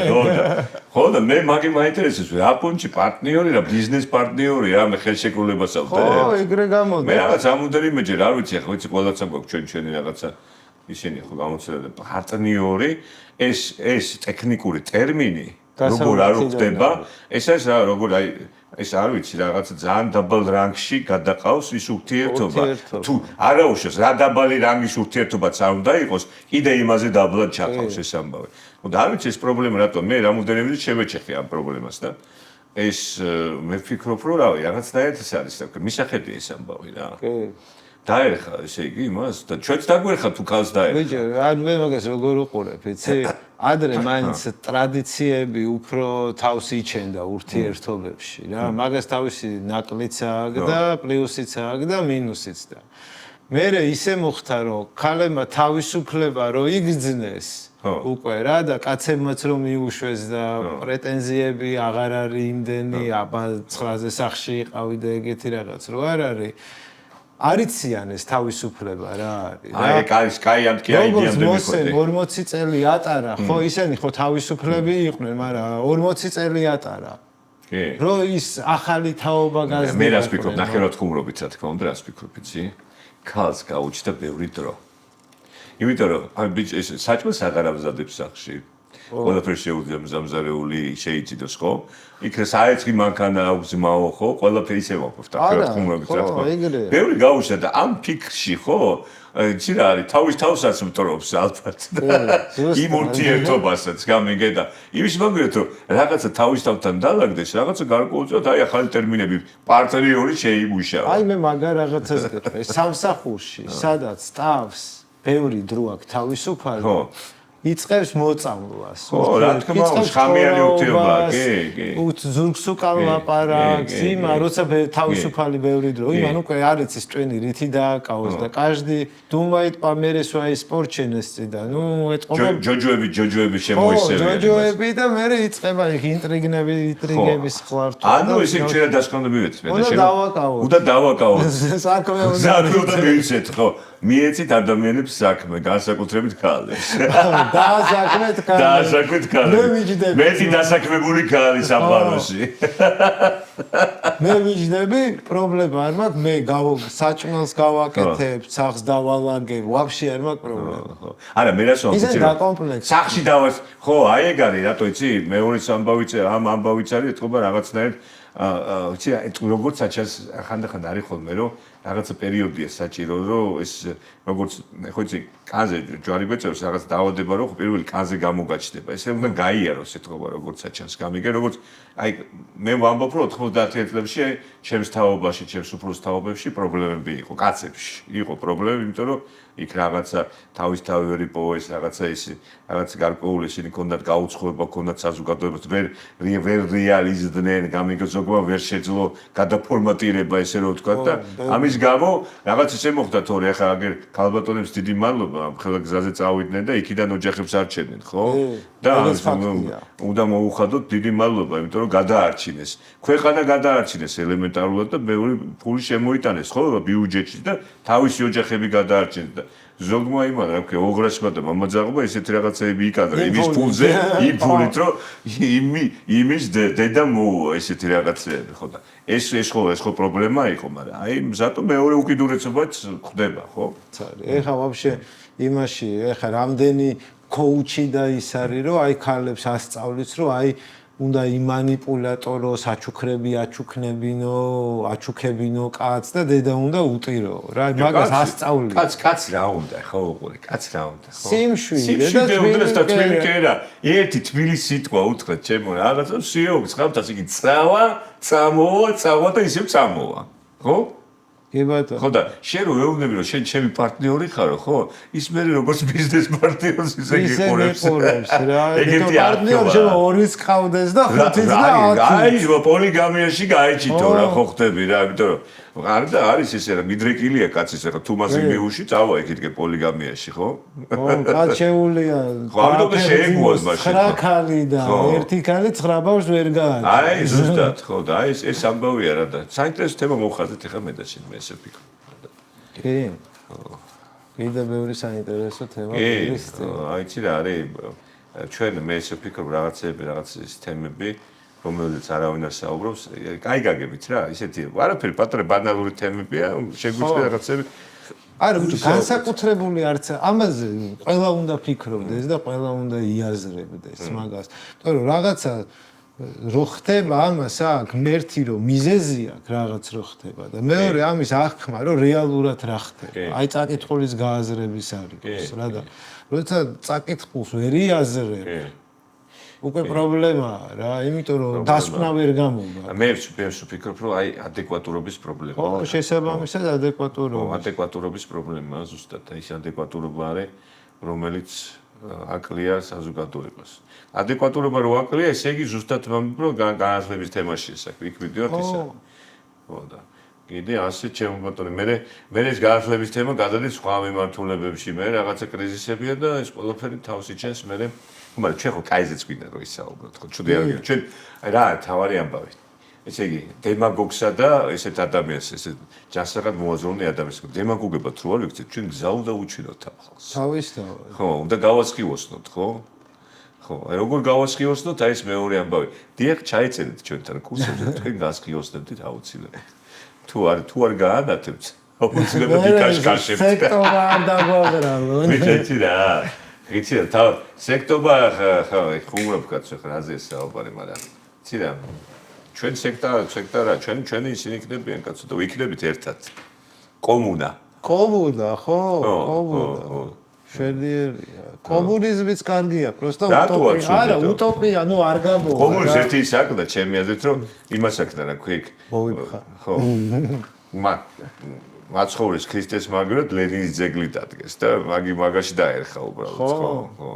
ხო და მე მაგი მაინტერესებს, რა პონჩი პარტნიორი, რა ბიზნეს პარტნიორი, რა მე ხელშეკრულებას ავდე. ხო, ეგრე გამოდი. მე რაღაც ამოდერიმეჯერ, არ ვიცი, ხო ვიცი, ყველაცა გვაქვს ჩვენი რაღაცა ისინი ხო გამოცდილებული პარტნიორი, ეს ტექნიკური ტერმინი, როგორ არ ხდება, ეს არის რა, როგორ აი ეს არ ვიცი რაღაცა ძალიან დაბალ რანგში გადაყავს ის ურთიერთობა თუ არაუშავს რა დაბალი რანგის ურთიერთობაც არ უნდა იყოს კიდე იმაზე დაბლად ჩაყავს ეს ამბავი ხო და არ ვიცი ეს პრობლემა რატომ მე რამოდენიმე შევეჩეხე ამ პრობლემას და ეს მე ვფიქრობ რომ რავი რაღაცნაირად ეს არის და მისახედი ეს ამბავი რა კი დაერხა ესე იგი იმას და ჩვენც დაგვერხა თუ ქალს დაერხა ბიჭო არ მე მაგას როგორ უყურებ იცი ადრე მაინც ტრადიციები უფრო თავს იჩენდა ურთიერთობებში რა მაგას თავისი ნაკლიც აქვს და პლუსიც აქვს და მინუსიც და მე ისე მოხდა რომ ქალებმა თავისუფლება რო იგრძნეს უკვე რა და კაცებმაც რომ მიუშვეს და პრეტენზიები აღარ არის იმდენი აბა ცხრაზე სახში იყავი და ეგეთი რაღაც რო არ არის არიციან ეს თავისუფლება რა არის რა აი კაის კაიან კი აიდიამდე მიხოდი 40 წელი ატარა ხო ისინი ხო თავისუფლები იყვნენ მაგრამ 40 წელი ატარა კი რომ ის ახალი თაობა გაზრდა მე რას ვფიქრობ ნახევრად ხუმრობით რა თქმა უნდა რას ვფიქრობ იცი ქალს გაუჩნდა ბევრი დრო იმიტომ რომ აი ბიჭი ეს საჭმელს აღარ ამზადებს სახში ყველაფერი შეუძლია მზამზარეული შეიძლება ხო? იქ საერთი მანქანა აქვს ძმაო ხო? ყველაფერი ისე ვაყოფთ ახლა თქუმრობით რა თქმა უნდა. ბევრი გაუშვა და ამ ფიქრში ხო? იცი რა არის თავის მტრობს ალბათ. იმ ურთიერთობასაც გამიგე და იმის მაგალითად რომ რაღაცა თავისთავთან დაალაგდეს, რაღაცა გარკვეულწილად აი ახალი ტერმინები პარტნიორი შეიმუშავა. აი მე მაგარ რაღაცას გეტყვი. სამსახურში, სადაც სტავს ბევრი დრო აქვს თავისუფალი. იწყებს მოწამლას. ხო, რა თქმა უნდა, ხამიანი ურთიერთობა, კი. ზურგს უკან ლაპარაკს, იმა, როცა თავისუფალი ბევრი დრო, იმან უკვე არ იცის ტვენი რითი დააკავოს და კაჟდი думает помересу აი სპორტჩენესწი და ნუ ეთყობა ჯოჯოები შემოისევიან. ჯოჯოები და მე იწყება იქ ინტრიგები სხლართო. ანუ ესე შეიძლება დასკვნები მივეცეთ მე და შევაკავოთ. უნდა დავაკავოთ. საქმე უნდა მივიცეთ ხო. მიეცით ადამიანებს საქმე, განსაკუთრებით ქალებს. დაასაქმეთ ქალებს. მე მიჯდები. მეტი დასაქმებული ქალი სამყაროში. მე მიჯდები, პრობლემა არ მაქვს, მე საჭმელს გავაკეთებ, სახლს დავალაგებ, ვაფშე არ მაქვს პრობლემა. არა, მე რას ვამბობ? ისე დაკომპლექსი. სახში დავას, ხო, აი ეგ არის, რატო იცი? მეორე ამბავიც არის, ეთქობა რაღაცნაირად იცი, როგორც საჩას ხანდახან არის ხოლმე, რომ რაღაცა პერიოდია საჭირო, რომ ეს როგორც ხო იცი, კანზე ჯვარი გვეწევს რაღაც დაავადება, რომ პირველი კანზე გამოგაჩნდება. ესე უნდა გაიაროს ეთქობა როგორც საჩას გამიგე, როგორც აი მე ვამბობ, რომ 90 წლებში ჩემს თაობაში, ჩემს უფროს თაობებში პრობლემები იყო, კაცებში. იყო პრობლემები, იმიტომ რომ იქ რაღაცა თავისთავად ვერ იპოვეს, რაღაცა ისე, რაღაც გარკვეული ისინი ქონდათ გაუცხოება, ქონდათ საზოგადოებას, ვერ რეალიზდნენ, გამიგე ზოგმა ვერ შეძლო გადაფორმატირება, ესე რომ ვთქვა და ამის გამო რაღაც ისე მოხდა თორე ახლა აგერ ქალბატონებს დიდი მადლობა, ხელა გზაზე წავიდნენ და იქიდან ოჯახებს არჩევდნენ, ხო? და უნდა მოუხადოთ დიდი მადლობა, იმიტომ რომ გადაარჩინეს. ქვეყანა გადაარჩინეს ელემენტარულად და ბევრი ფული შემოიტანეს, ხო, ბიუჯეტში და თავისი ოჯახები გადაარჩინეს და ზოგმა იმან რა ვქე ოღრაშმა და მამაძაღობა ესეთი რაღაცეები იკადრა იმის ფულზე, იმ ფულით რომ იმის დედა მოუვა ესეთი რაღაცეები, ხო და ეს ხო პრობლემა იყო, მაგრამ აი მზატო მეორე უკიდურესობაც ხდება, ხო? ეხა ვაფშე იმაში, ეხა რამდენი კოუჩი და ის არის, რომ აი ქალებს ასწავლის, რომ აი უნდა იმანიპულატოროს აჩუქებინო კაცს და დედა უნდა უტირო რა მაგას ასწავლი კაც რა უნდა ხო უყურე კაც რა უნდა ხო სიმშვიდე და თბილი კერა ერთი თბილი სიტყვა უთხრეთ ჩემო რაღაცა სიოქს ხავთას იგი წამოვა და ისევ წამოვა ხო კი ბატონო ხო და შენ რო ეუბნები რომ შენ ჩემი პარტნიორი ხარო ხო ის მე როგორც ბიზნეს პარტნიორს ისე გიყურებს რა ეგეთი პარტნიორი შენ ორის ყავდეს და ხუთის და 10 აი პოლიგამიაში გაიჭითო რა ხო ხდები რა იმიტომ რომ არ და არის ესე რა მიდრეკილია კაცის ახლა თუ მას იმეუში წავა იქითკე პოლიგამიაში ხო ხო კაცეულია ხო ამიტომ შეეგუოს მაშინ 9 ქალი და ერთი ქალი 9 ბავშვს ვერ გააჩნდა აი ზუსტად ხო და აი ეს ამბავია რა და საინტერესო თემა მოვხაზეთ ახლა მე და შენ მე ესე ვფიქრობ კი კიდე ბევრი საინტერესო თემა არის აი იცი რა არის ჩვენ მე ესე ვფიქრობ რაღაც ის თემები რომელიც არავინ არ საუბრობს, კაი გაგებით რა, ისეთი არაფერი პატარა ბანალური თემებია, შეგვიძლია რაღაცები. არა, განსაკუთრებული არც ამაზე ყველა უნდა ფიქრობდეს და ყველა უნდა იაზრებდეს მაგას. იმიტომ რომ რაღაცა რო ხდება ამას აქ მერთი რომ მიზეზი აქვს რაღაც რო ხდება და მეორე ამის აღქმა რომ რეალურად რა ხდება. აი წაკითხulis გააზრების არის რა და როცა წაკითხულს ვერ იაზრებ უკვე პრობლემაა რა, იმიტომ რომ დასკვნა ვერ გამოგა. მე ვფიქრობ, რომ აი ადეკვატურობის პრობლემაა. ხო, შესაბამისად ადეკვატურობა. ხო, ადეკვატურობის პრობლემაა ზუსტად. აი ეს ადეკვატურობა არის, რომელიც აკლია საზოგადოებას. ადეკვატურობა რო აკლია, ესე იგი ზუსტად ვამბობ, რომ განათლების თემაში იქ მიდიოთ ისა. ხო და კიდე ასე ჩემო ბატონო, მე ეს განათლების თემა გადადის სხვა მიმართულებებში, მე რაღაცა კრიზისებია და ეს ყველაფერი თავს იჩენს მე მაგრამ ჩვენ ხო კაიზეც გვინდა რომ ისაუბროთ ხო ჩუდი არ ჩვენ რა თავარი ამბავი ესე იგი დემაგოგსა და ესეთ ადამიანს ესე ჯანსაღად მოაზროვნე ადამიანს დემაგოგებად რო არ ვიქცეთ ჩვენ გზა უნდა უჩვენოთ ახალს თავისთავად ხო უნდა გავასხივოსნოთ ხო ხო აი როგორ გავასხივოსნოთ აი ეს მეორე ამბავი დიახ ჩაეწერეთ ჩვენთან კურსებზე თქვენ გასხივოსნებთ აუცილებლად თუ არ გაანათებთ აუცილებლად იკაშკაშებთ სექტორა არ დაგვაგრალო მეჩეთი რა იცი რა თავ სექტობა ხო ხუმრობ კაცო ხა რაზე საუბარი მაგრამ იცი რა ჩვენ სექტარა ჩვენი ისინი იქნებიან კაცო და ვიქნებით ერთად კომუნა კომუნა ხო კომუნა შედიერია კომუნიზმიც კარგია просто утопია არა утопია ნუ არ გამოვა კომუნიზმი ერთი ის აქვს და ჩემი აზრით რომ იმას აქვს და რა ქვია მოვიფხა ხო მაცხოვრის ქრისტეს მაგრად ლენინის ძეგლი დადგეს და მაგაში დაერხა უბრალოდ ხო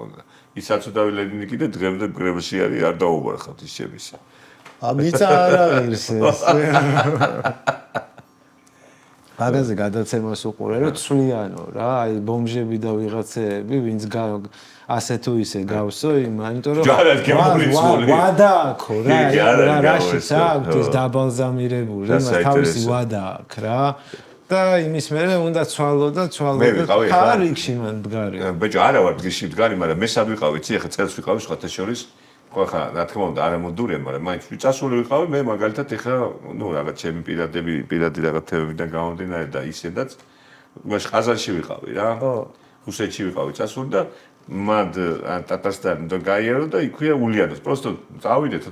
ის საწოდავი ლენინი კიდე დღემდე გრებაში არის არ დაუბარხავთ ის შემისი ამიცა არა ღირს ეს მაგაზე გადაცემას უყურე რომ ცვლიანო რა აი ბომჟები და ვიღაცები ვინც ასე თუ ისე გავსო იმიტომ რომ ვადა აქვს რა რაშიც აქვს ეს დაბალზამირებული მას თავისი ვადა აქვს რა და იმის მერე უნდა ცვალო და ხარიქში მან მდგარი ბეჭო არა ვარ დღეში მდგარი მაგრამ მე სად ვიყავი იცი ახლა წელს ვიყავი სხვათა შორის ხო ხა რა თქმა უნდა არა მომდურია მაგრამ მაინც ვიწასული ვიყავი მე მაგალითად ეხლა ნუ რაღაც ჩემი პირადი რაღაც თემებიდან გამომდინარე და ისედაც მაშ ყაზანში ვიყავი რა რუსეთში ვიყავი წასული და მად ტატარსტანი და გაიარო და იქვია ულიანოს просто წავიდეთ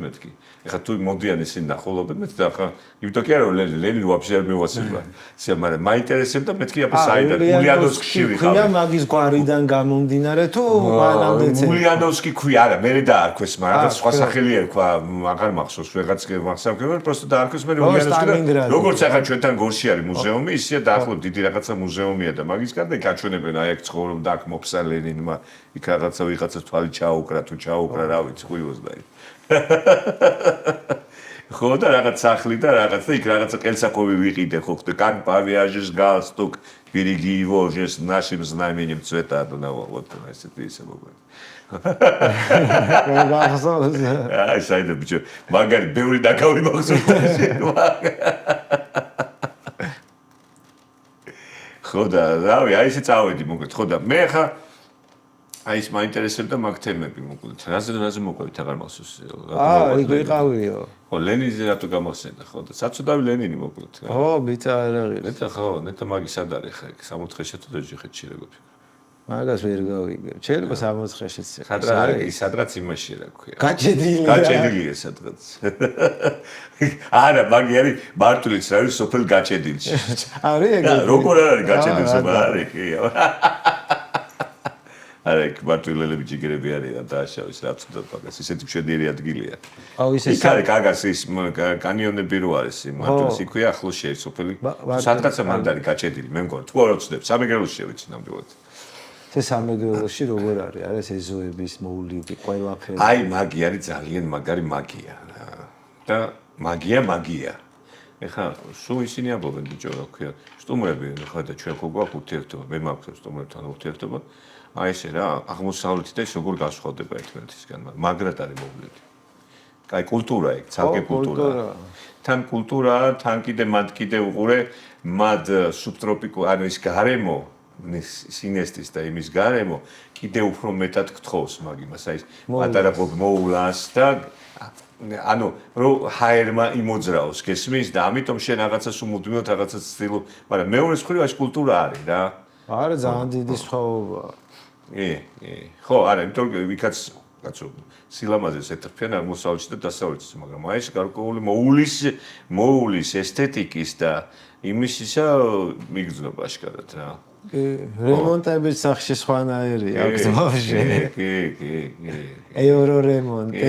მეთქი ეხლა თუ მოდიან ისინი ნახულობენ მე და ხა იმიტომ კი არა ლენინი вообще არ მევასება ისე მაგრამ მაინტერესებდა მეთქი აბა საიდან ულიანოვსკში ვიყავი ქვია მაგის გვარიდან გამომდინარე თუ მანამდეც ულიანოვსკი ქვია არა მე დაარქვეს მაგრამ სხვა სახელი ერქვა აღარ მახსოვს ვეღაც მახსოვს просто დაარქვეს მე ულიანოვსკი როგორც ახლა ჩვენთან გორში არის მუზეუმი ისეა დაახლოებით დიდი რაღაცა მუზეუმია და მაგის გარდა გაჩვენებენ აი აქ ცხოვრობდა აქ მოფსა ლენინმა იქ რაღაცა თვალი ჩაუკრა თუ ჩაუკრა რა ვიცი ხუიოს და ხო და რაღაც სახლი და რაღაც და იქ რაღაცა კელსაკოვი ვიყიდე ხო ხტე კან პავიაჟის галстук береги его же с нашим знаменем цвета на вот ესეთი ისე მოგვა აი საერთოდ ბიჭო მაგარი ბევრი დაკავი მახსოვდა ხო და რავი აი ესე წავედი მოკლედ ხო და მე ხა აი ეს მაინტერესებდა მაგ თემები მოკლედ რაზე მოყვებით აღარ მახსოვს იქ ვიყავიო ხო ლენინზე რატო გამახსენდა ხო და საწოდავი ლენინი მოკლედ ხო ბიჭა არ არის ნეტა ხო ნეტა მაგის სად არის ხა იქ 64-ში თუ დაჯიხეთში როგორ ფიქრობ მაგას ვერ გავიგებ შეიძლება 64-შიც სადღაც იმაში რა ქვია გაჭედილია სადღაც არა მაგი არის მარტვილიც რა არის სოფელ გაჭედილში არის ეგ როგორ არის გაჭედილში არის კი არა იქ მარტვილელები ჯიგერები არიან დააშავის რა თქმა უნდა ისეთი მშვენიერი ადგილია აუ ისე იქ არის ის კანიონები რო არის მარტვილის იქვე ახლოს შეერთ სოფელი სადღაცა მანდ არის გაჭედილი მე მგონი თუ არ ვწდებ სამეგრელოში შევიცი ნამდვილად ეს სამეგრელოში როგორ არის არის ეზოების მოულები ყველაფერი აი მაგი არის ძალიან მაგარი მაგია და მაგია ეხლა სულ ისინი ამბობენ ბიჭო რა ქვია სტუმრები ხა და ჩვენ ხო გვაქვს ურთიერთობა მე მაქვს სტუმრებთან ურთიერთობა აი ესე რა აღმოსავლეთი და ის როგორ განსხვავდება ერთმანეთისგან მაგრად არის მოვლენილი აი კულტურა იქ ცალკე კულტურა თან კულტურა თან კიდე უყურე მად სუბტროპიკულ ანუ ის გარემო სინესტის და იმის გარემო კიდე უფრო მეტად გთხოვს მაგიმას აი პატარა მოულას და ანუ რო ჰაერმა იმოძრაოს გესმის და ამიტომ შენ რაღაცას უმუდმივად რაღაცას ცდილობ მაგრამ მეორეს მხრივ ეს კულტურა არის რა არა ძალიან დიდი სხვაობაა ხო არა იმიტომ ვიქაც კაცო სილამაზეს ეთრფიან აღმოსავლეთში და დასავლეთში მაგრამ აი ეს გარკვეული მოულის ესთეტიკის და იმისისა მიგრძნობა აშკარად რა რემონტების სახში სხვანაირია აქვს ბავშვი კი ევრო რემონტი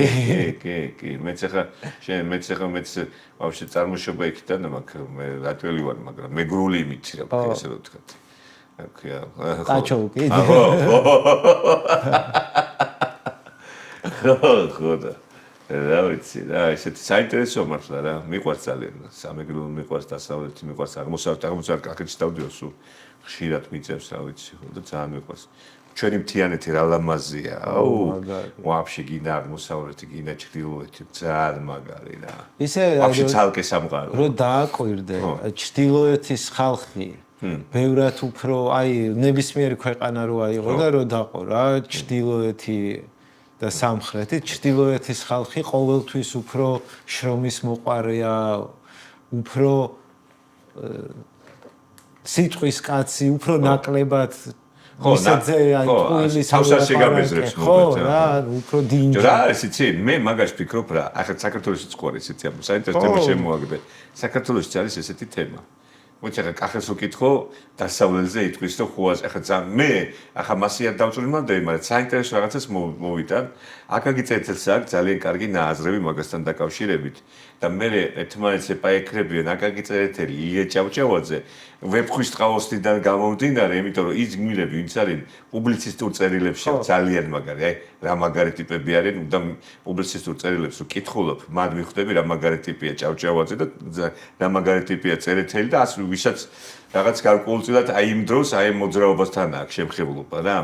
კი მეც ახლა ბავშვი წარმოშობა იქიდან მაქვს მე რატველი ვარ მაგრამ მეგრული იმითი რა ესე რომ ვთქვა აქვია კაჩოვკი ხო და რა ვიცი რა ესეთი საინტერესო მართლა რა მიყვარს ძალიან სამეგრელო მიყვარს დასავლეთი მიყვარს აღმოსავლეთ კახეთში დავდიოს სულ ხშირად მიწევს რა ვიცი ხო და ძალიან მიყვარს ჩვენი მთიანეთი რა ლამაზია აუ ვაფშე გინდა აღმოსავლეთი გინდა ჩრდილოეთი ძალიან მაგარი რა ისე ვაფშე ცალკე სამყარო რო დააკვირდე ჩრდილოეთის ხალხი ბევრად უფრო აი ნებისმიერი ქვეყანა რო აიღო და რო დაყო რა ჩრდილოეთი და სამხრეთი ჩრდილოეთის ხალხი ყოველთვის უფრო შრომის მოყარეა უფრო სიტყვის კაცი უფრო ნაკლებად თავს არ შეგაბეზრებს ხო რა უფრო დინჯი რა არის იცი მე მაგას ვფიქრობ რა ახლა საქართველოს წყوارი იცი ამ საინტერესო თემა შემოაგდე საქართველოს არის ესეთი თემა მოიცა ხა კახეს უკითხო დასავლელზე იტყვის რომ ხოას ახლა მე ახლა მასია დავწუნებდი მაგრამ საინტერესო რაღაცას მოვიდა აკაკი წერეთელს აქვს ძალიან კარგი ნააზრევი მაგასთან დაკავშირებით და მე ერთმანეთს ეპაექრებიან აკაკი წერეთელი ილია ჭავჭავაძე ვებხვის ტყაოსნიდან გამომდინარე იმიტომ რომ ის გმირები ვინც არის პუბლიცისტურ წერილებში ძალიან მაგარი აი რა მაგარი ტიპები არიან და პუბლიცისტურ წერილებს რო კითხულობ მან მიხვდები რა მაგარი ტიპია ჭავჭავაძე და რა მაგარი ტიპია წერეთელი და ასე ვისაც რაღაც გარკვეულწილად აი იმ დროს აი მოძრაობასთან აქვს შემხებლობა რა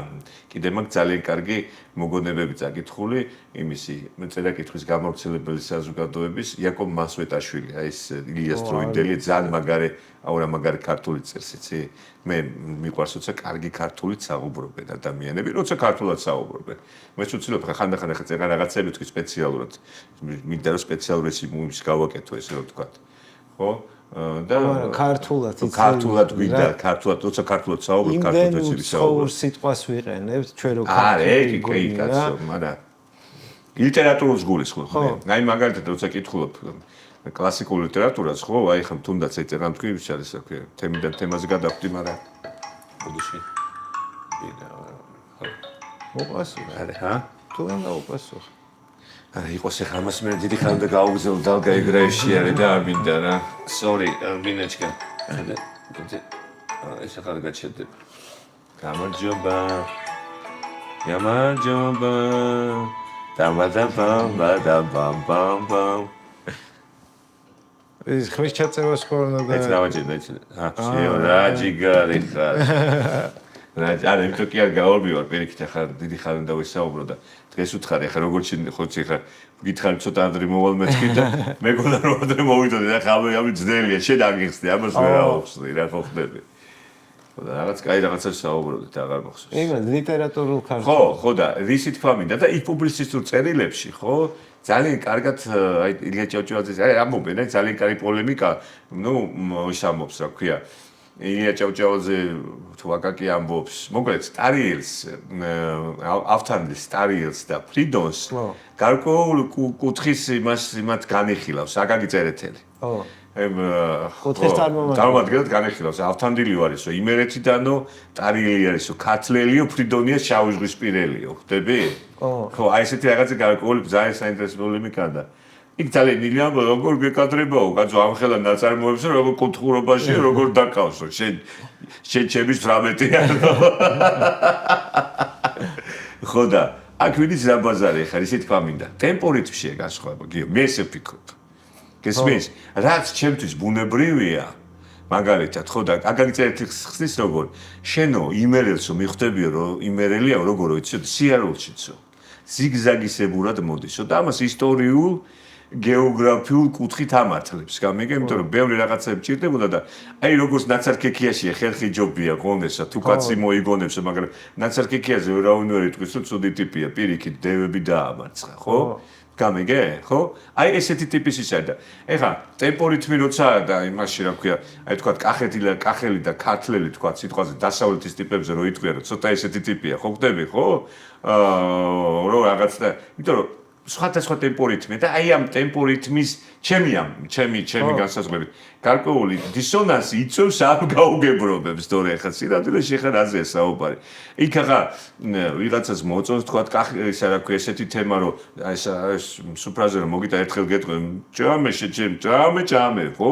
კიდე მაგ ძალიან კარგი მოგონებები წაკითხული იმისი წერა-კითხვის გამავრცელებელი საზოგადოების იაკობ მასვეტაშვილი აი ეს ილიას დროინდელი ძალიან მაგარი აუ რა მაგარი ქართული წერს იცი მე მიყვარს როცა კარგი ქართულით საუბრობენ ადამიანები როცა ქართულად საუბრობენ მე ვცდილობ ხანდახან ახლა წერა რაღაცები თქვი სპეციალურად მინდა რომ სპეციალურად იმის გავაკეთო ესე რომ ვთქვა ხო და ქართულად გვინდა ქართულად როცა ქართულად საუბრობ ქართულად ეცი საუბრობ სიტყვას ვიყენებთ ჩვენ რო ქართული კი კაცო მაგრამ ლიტერატურას გულისხმობ მე აი მაგალითად როცა კითხულობ კლასიკურ ლიტერატურას ხო აი ხომ თუნდაც ეწერა თქვი ის არის რა ქვია თემიდან თემაზე გადავხვდი მაგრამ ბოდიში მოპასუხე არა ჰა თუ არ დაუპასუხე არა იყოს ახლა მას მე დიდი ხანდა გაუგზავნე დალგა ეგრეში არის და არ მინდა რა sorry მინეჩკა ეს ახლა გაჩერდება გამარჯობა დამადაბამ ის ხმის ჩაწევას ხორნა და ეს დავაჭირდა ის რა ჯიგარი ხარ რა არა იმიტომ კი არ გავარბივარ პირიქით ახლა დიდი ხანი და ვისაუბრო და დღეს უთხარი ახლა როგორ ხოცი ახლა გითხარი ცოტა ადრე მოვალ მეთქი და მეგონა რომ ადრე მოვიდოდი და ხალხი ამი ძნელია შენ აგიხსნი ამას ვერ აუხსნი რა ხო ხდები ხო და რაღაც კაი რაღაცას საუბრობდით აღარ მახსოვს იმან ლიტერატურულ ქართულ ხო და რისი თქვა მინდა და იქ პუბლიცისტურ წერილებში ხო ძალიან კარგად აი ილია ჭავჭავაძეს აი ამობენ აი ძალიან კარგი პოლემიკა ნუ ის ამბობს რა ქვია ილია ჭავჭავაძე თუ აკაკი ამბობს მოკლედ სტარიელს ავთანდილს სტარიელს და ფრიდონს გარკვეულ კუთხის იმათ განიხილავს აკაკი წერეთელი ხო კუთხის წარმომადგენლად განიხილავს ავთანდილი არისო იმერეთიდანო ტარიელი არისო ქართლელიო ფრიდონია შავიზღვისპირელიო ხვდები ხო აი ესეთი რაღაცა გარკვეული ძალიან საინტერესო პოლემიკა და იქ ძალიან ილიანო როგორ გეკადრებაო კაცო ამხელა ნაწარმოებს როგორ კუთხურობაში როგორ დაკავსო შენ ჩემის 18-ია ხო და აქ ვიდის რა ბაზარი ხარ ისე თქვა მინდა ტემპო რიტმშია განსხვავება გიო მე ესე ვფიქრობ გესმის რაც ჩემთვის ბუნებრივია მაგალითად ხო და აკაკი წერეთელი ხსნის როგორ შენო იმერელსო მიხვდებიო რომ იმერელია როგორ ვიცი სიარულშიცო ზიგზაგისებურად მოდისო და ამას ისტორიულ გეოგრაფიულ კუთხით ამართლებს გამიგე იმიტომ რომ ბევრი რაღაცები ჭირდებოდა და აი როგორც ნაცარქექიაშია ხერხი ჯობია გონესა თუ კაცი მოიგონებსო მაგრამ ნაცარქექიაზე ვერავინ ვერ იტყვის რომ ცუდი ტიპია პირიქით დევები დაამარცხა ხო გამიგე ხო აი ესეთი ტიპის ისა და ეხა ტემპო რიტმი როცა და იმაში რა ქვია აი თქვა კახელი და ქართლელი თქვა სიტყვაზე დასავლეთის ტიპებზე რო იტყვია რომ ცოტა ესეთი ტიპია ხო ხდები ხო რო რაღაც და იმიტომ რომ სხვადასხვა ტემპო რიტმი და აი ამ ტემპო რიტმის ჩემი განსაზღვრებით გარკვეული დისონანსი იწვევს ამ გაუგებრობებს თორე ხა სინამდვილეში ხა რაზეა საუბარი იქ ხა ვიღაცას მოწონს თქვა ისა რა ქვია ესეთი თემა რომ აი ეს სუფრაზე რომ მოგიტა ერთხელ გეტყვი ჭამე ხო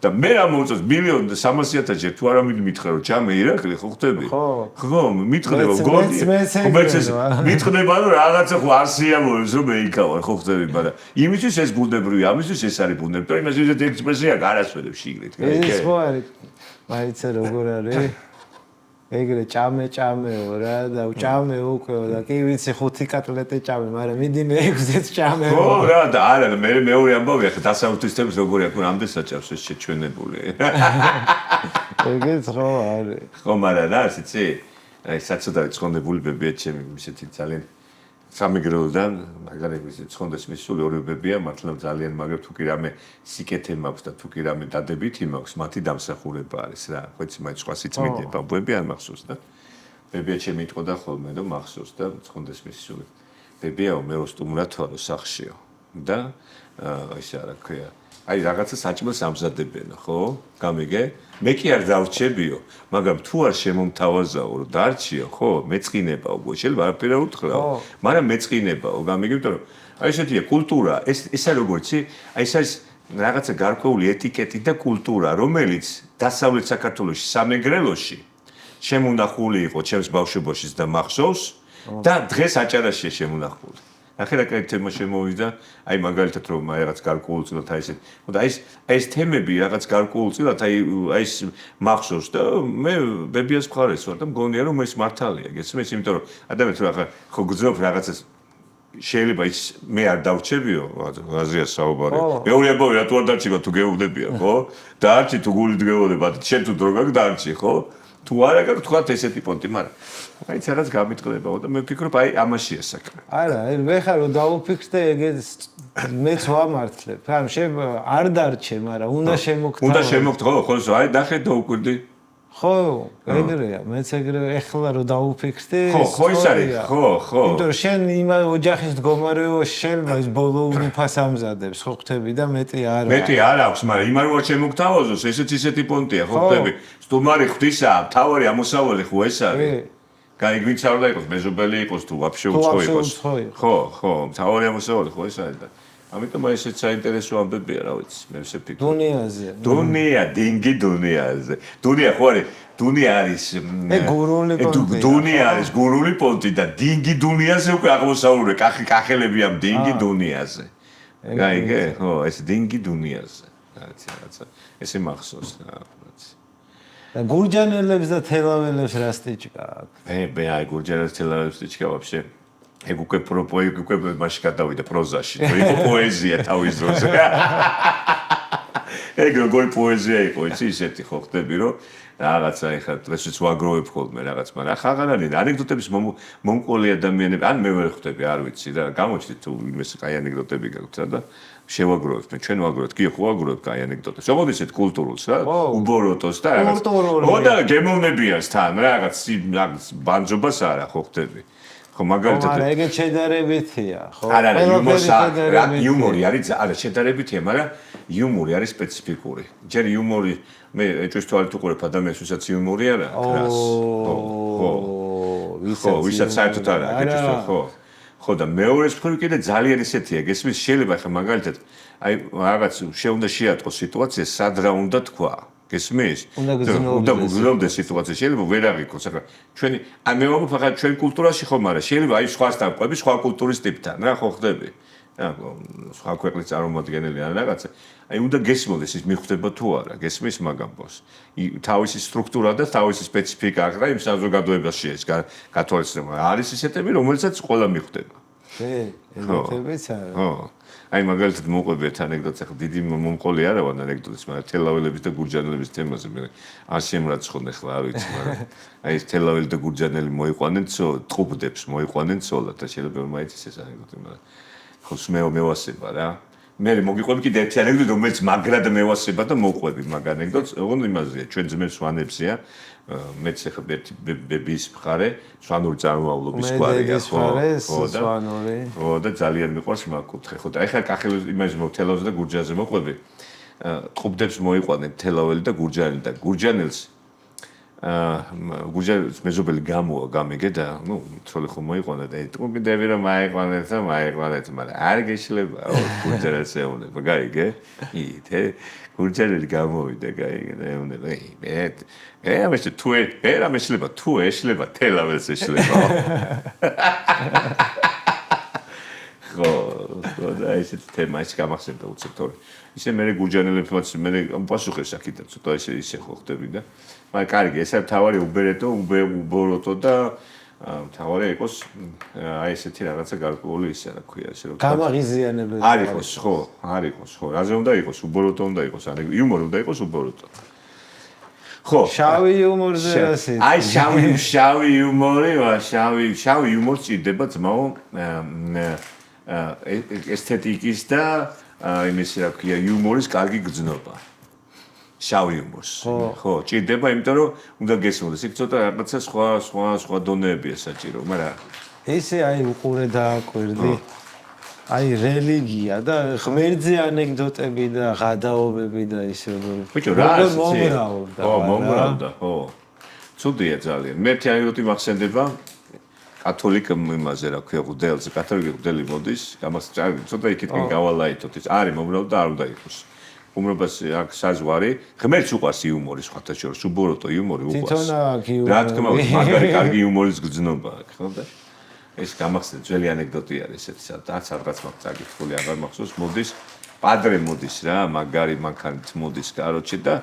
და მე რა მოწონს 1,300,000 ჯერ თუ არა მითხრა რომ ჭამე ირაკლი ხო ხდები ხო მითხრება გონი მითხრება რომ რაღაცა ხო არ სიამოვნებს რომ მე იქავარ ხო ხდები მაგრამ იმისთვის ეს ბუნებრივია ამისთვის ეს არის ბუნებრივი იმას ისეთი ექსპრესია გარასვედებს შიგნით ეს ხო არის მაიცა როგორ არის ეგრე ჭამეო რა და ჭამე უკვე და კი ვიცი 5 კატლეტე ჭამე მაგრამ მიდი მე 6-ზე ჭამე ხო რა და არა მე მეორე ამბავია ხა დასავლეთის თემს როგორი აქვს რამდენ საჭავს ეს შეჩვენებული ეგეც ხო არის ხო მაგრამ რა იცი აი საწოდავი ცხონდებული ბებია ჩემი ისეთი ძალიან სამეგრელოდან მაგალითად ცხონდეს მისული ორი ბებია მართლა ძალიან მაგრამ თუ კი რამე სიკეთე მაქვს და თუ კი რამე დადებითი მაქვს მათი დამსახურება არის რა ხო იცი მაინც სხვა სიწმინდე ბაბუები არ მახსოვს და ბებია ჩემი იტყოდა ხოლმე რომ მახსოვს და მწონდეს მისი სული. ბებიაო მე სტუმრად ვარო სახშიო და ისე რა ქვია. აი რაღაცა საჭმელს ამზადებენ, ხო? გამიგე? მე კი არ დავრჩებიო, მაგრამ თუ არ შემომთავაზაო, რომ დარჩიო, ხო? მეწყინებაო, შეიძლება არაფერ არ უთხრაო, მაგრამ მეწყინებაო, გამიგე, იმიტომ რომ აი ესეთია კულტურა, ესა როგორიცი, აი ეს არის რაღაცა გარკვეული ეტიკეტი და კულტურა, რომელიც დასავლეთ საქართველოში, სამეგრელოში შემონახული იყო ჩემს ბავშვობაშიც და მახსოვს და დღეს აჭარაშია შემონახული. ახლა რა კაი თემა შემოვიდა, აი მაგალითად რომ რაღაც გარკვეულწილად აი ესეთ, ხოდა აი ეს თემები რაღაც გარკვეულწილად აი ეს მახსოვს და მე ბებიას მხარეს ვარ და მგონია რომ ეს მართალია, გესმის, იმიტომ რომ ადამიანს ახლა ხო გძნობ რაღაცას შეიძლება ის მე არ დავრჩებიო, აზრია საუბარი. მეურებოვი რატო არ დარჩება თუ გეუბნებია, ხო? დარჩი თუ გულით გეუბნება, შენ თუ დრო გაქვს დარჩი, ხო? თუ არა გაქვს თქვა ესეთი პონტი, მაგრამ აი რაღაც გამიტყდებაო და მე ვფიქრობ აი ამაშია საქმე. არა, მე ხარ რომ დაუფიქრდე ეგეც მეც ვამართლებ. ხა შენ არ დარჩე, მაგრამ უნდა შემოგთავაზო. უნდა შემოგთავაზო, ხო, აი დახედო უკვირდი. ხო, ეგრეა, მეც ეგრე ეხლა რომ დაუფიქრდე. ხო, ის არის, ხო. იმიტომ რომ შენ იმ ოჯახის მდგომარეობაში შეიძლება ის ბოლო უფას ამზადებს, ხო ხვდები და მეტი არა. მეტი არ აქვს, მაგრამ იმ არ ვარ შემოგთავაზოს, ესეც ისეთი პონტია, ხო ხვდები? სტუმარი ღვთისაა, მთავარი ამოსავალი ხო ეს არის? კაი, ვინც არ უნდა იყოს, მეზობელი იყოს თუ ვაფშე უცხო იყოს. ხო, მთავარი ამოსავალი ხო ეს არის და ამიტომ აი ესეც საინტერესო ამბებია, რა ვიცი, მე ვსე ფიქრობ. დუნიაზე. დუნია, დინგი დუნიაზე. დუნია ხო არის? დუნია არის გურული პონტი. დუნია არის გურული პონტი და დინგი დუნიაზე უკვე აღმოსავლური კახელები ამ დინგი დუნიაზე. გაიგე? ხო, ეს დინგი დუნიაზე. რაღაცა. ესე მახსოვს რა. და გურჯანელებს და თელაველებს რა სტიჩკა აქვს? მე აი გურჯანელებს თელაველებს სტიჩკა ვაფშე. ეგ უკვე უკვე მასში გადავიდა პროზაში. იყო პოეზია თავის დროზე. ეგ როგორი პოეზია იყო, იცი ისეთი ხო ხდები რომ რაღაცა ეხლა დღესაც ვაგროვებ ხოლმე რაღაც, მაგრამ ახლა აღარ არის ანეკდოტების მომყოლი ადამიანები, ან მე ვერ ხვდები, არ ვიცი და გამოჩნდით თუ იმეს კაი ანეკდოტები გაქვთ და შევაგროვებთ, მე ჩვენ ვაგროვებთ, კი ხო ვაგროვებთ კაი ანეკდოტებს. როგორ ისეთ კულტურულს რა, უბოროტოს და რაღაც. ხო და გემოვნებიას თან რაღაც ბანჯობას არა ხო ხდები. ხო მაგალითად არა ეგეც შედარებითია ხო არა იუმორი არის არა შედარებითია მაგრამ იუმორი არის სპეციფიკური ჯერ იუმორი მე ეჭვის თვალით უყურებ ადამიანს ვისაც იუმორი არ აქვს ხო ვისაც საერთოდ არ აქვს ეჭვის ხო და მეორეს მხრივ კიდე ძალიან ისეთია გესმის შეიძლება ხა მაგალითად აი რაღაც შეუნდა შეატყო სიტუაცია სად რა უნდა თქვა გესმის? უნდა გგზნოვდეს სიტუაცია, შეიძლება ვერ აღიქოს, ახლა ჩვენი აი მე ვამბობ ახლა ჩვენ კულტურაში ხომ არა, შეიძლება აი სხვასთან ყვები, სხვა კულტურის ტიპთან, რა ხო ხდები? სხვა ქვეყნის წარმომადგენელი ან რაღაცა. აი უნდა გესმოდეს ის მიხვდება თუ არა, გესმის მაგამბოს. თავისი სტრუქტურა და თავისი სპეციფიკა აქვს და იმ საზოგადოებაში ეს გათვალისწინება. არის ისეთები, რომელსაც ყველა მიხვდება. ეგეთებიც არა. ხო. აი მაგალითად მოყვებიათ ანეკდოტს, ახლა დიდი მომყოლი არა ვარ ანეკდოტის, მაგრამ თელაველების და გურჯანელების თემაზე მე არ შემრაცხონ ახლა არ ვიცი, მაგრამ აი ეს თელაველი და გურჯანელი მოიყვანენ ტყუპდებს მოიყვანენ ცოლად და შეიძლება მაიცის ეს ანეკდოტი, მაგრამ ხო მევასება რა. მე მოგიყვები კიდე ერთი ანეკდოტი, რომელიც მაგრად მევასება და მოყვები მაგ ანეკდოტს, ოღონდ იმაზეა, ჩვენ ძმებს ვანებსია მეც ახლა ერთი ბების მხარე, სვანური წარმომავლობის გვარია, ხო და ძალიან მიყვარს მაგ კუთხე, ხო და ახლა კახელის იმაზე თელავზე და გურჯანელზე მოყვები. ტყუპდებს მოიყვანენ თელაველი და გურჯანელი და გურჯანელს გურჯანელს მეზობელი გამოა გამიგე და ნუ თროლი ხომ მოიყვანა და ტყუპდები რომ მაიყვანეთ, მაგრამ არ გეშლება გურჯანელს ეუბნება, გაიგე? ითე გურჯანელი გამოვიდა, გაიგე და ეუბნება, მე ამაში თუ ამე შეიძლება თუ ეშლება თელაველს ეშლება. ხო და ესეთ თემაში გამახსენდა უცებთორი. ისე მე გურჯანელებსაც მე პასუხეს აქეთ ცოტა ისე ხო ხდები და მაგრამ კარგი ეს არის თავარი უბოროტო და თავარი იყოს აი ესეთი რაღაცა გარკვეული ისე რა ქვია ესე რომ გამაღიზიანებელი არ იყოს ხო რაზე უნდა იყოს უბოროტო უნდა იყოს ან იუმორი უნდა იყოს უბოროტო ხო შავი იუმორზე ასე აი შავი იუმორი შავი იუმორი ჭირდება ძმაო ესთეტიკის და იმის რა ქვია იუმორის კარგი გრძნობა შავ იუმორს. ხო, ჭირდება, იმიტომ რომ უნდა გესმოდეს. იქ ცოტა რაღაცა სხვა დონეებია საჭირო, მაგრამ ესე აი უყურე დააკვირდი. აი რელიგია და ღმერთზე ანეკდოტები და ღადაობები და ისე ბიჭო, რა მომრავდა. ხო, მომრავდა, ხო. ცუდია ძალიან. მე თეორიულად მახსენდება კათოლიკ იმაზე რა ქვია, გუდელზე, კათოლიკე გუდელი მოდის, გამოსწავი, ცოტა იქითკენ გავალაითოთ ის. არის მომრავდა, არ უნდა იყოს. უმრობას აქ საზღვარი, ღმერთს უყვარს იუმორი სხვათა შორის, უბოროტო იუმორი უყვარს. რა თქმა უნდა, მაგარი კარგი იუმორის გრძნობა აქვს, ხო და? ეს გამახსენდა ძველი ანეკდოტი არის ესეთი, სადღაც მაგ წაკითხული აღარ მახსოვს, მოდის პადრე მოდის რა, მაგარი მანქანით მოდის კაროჩე და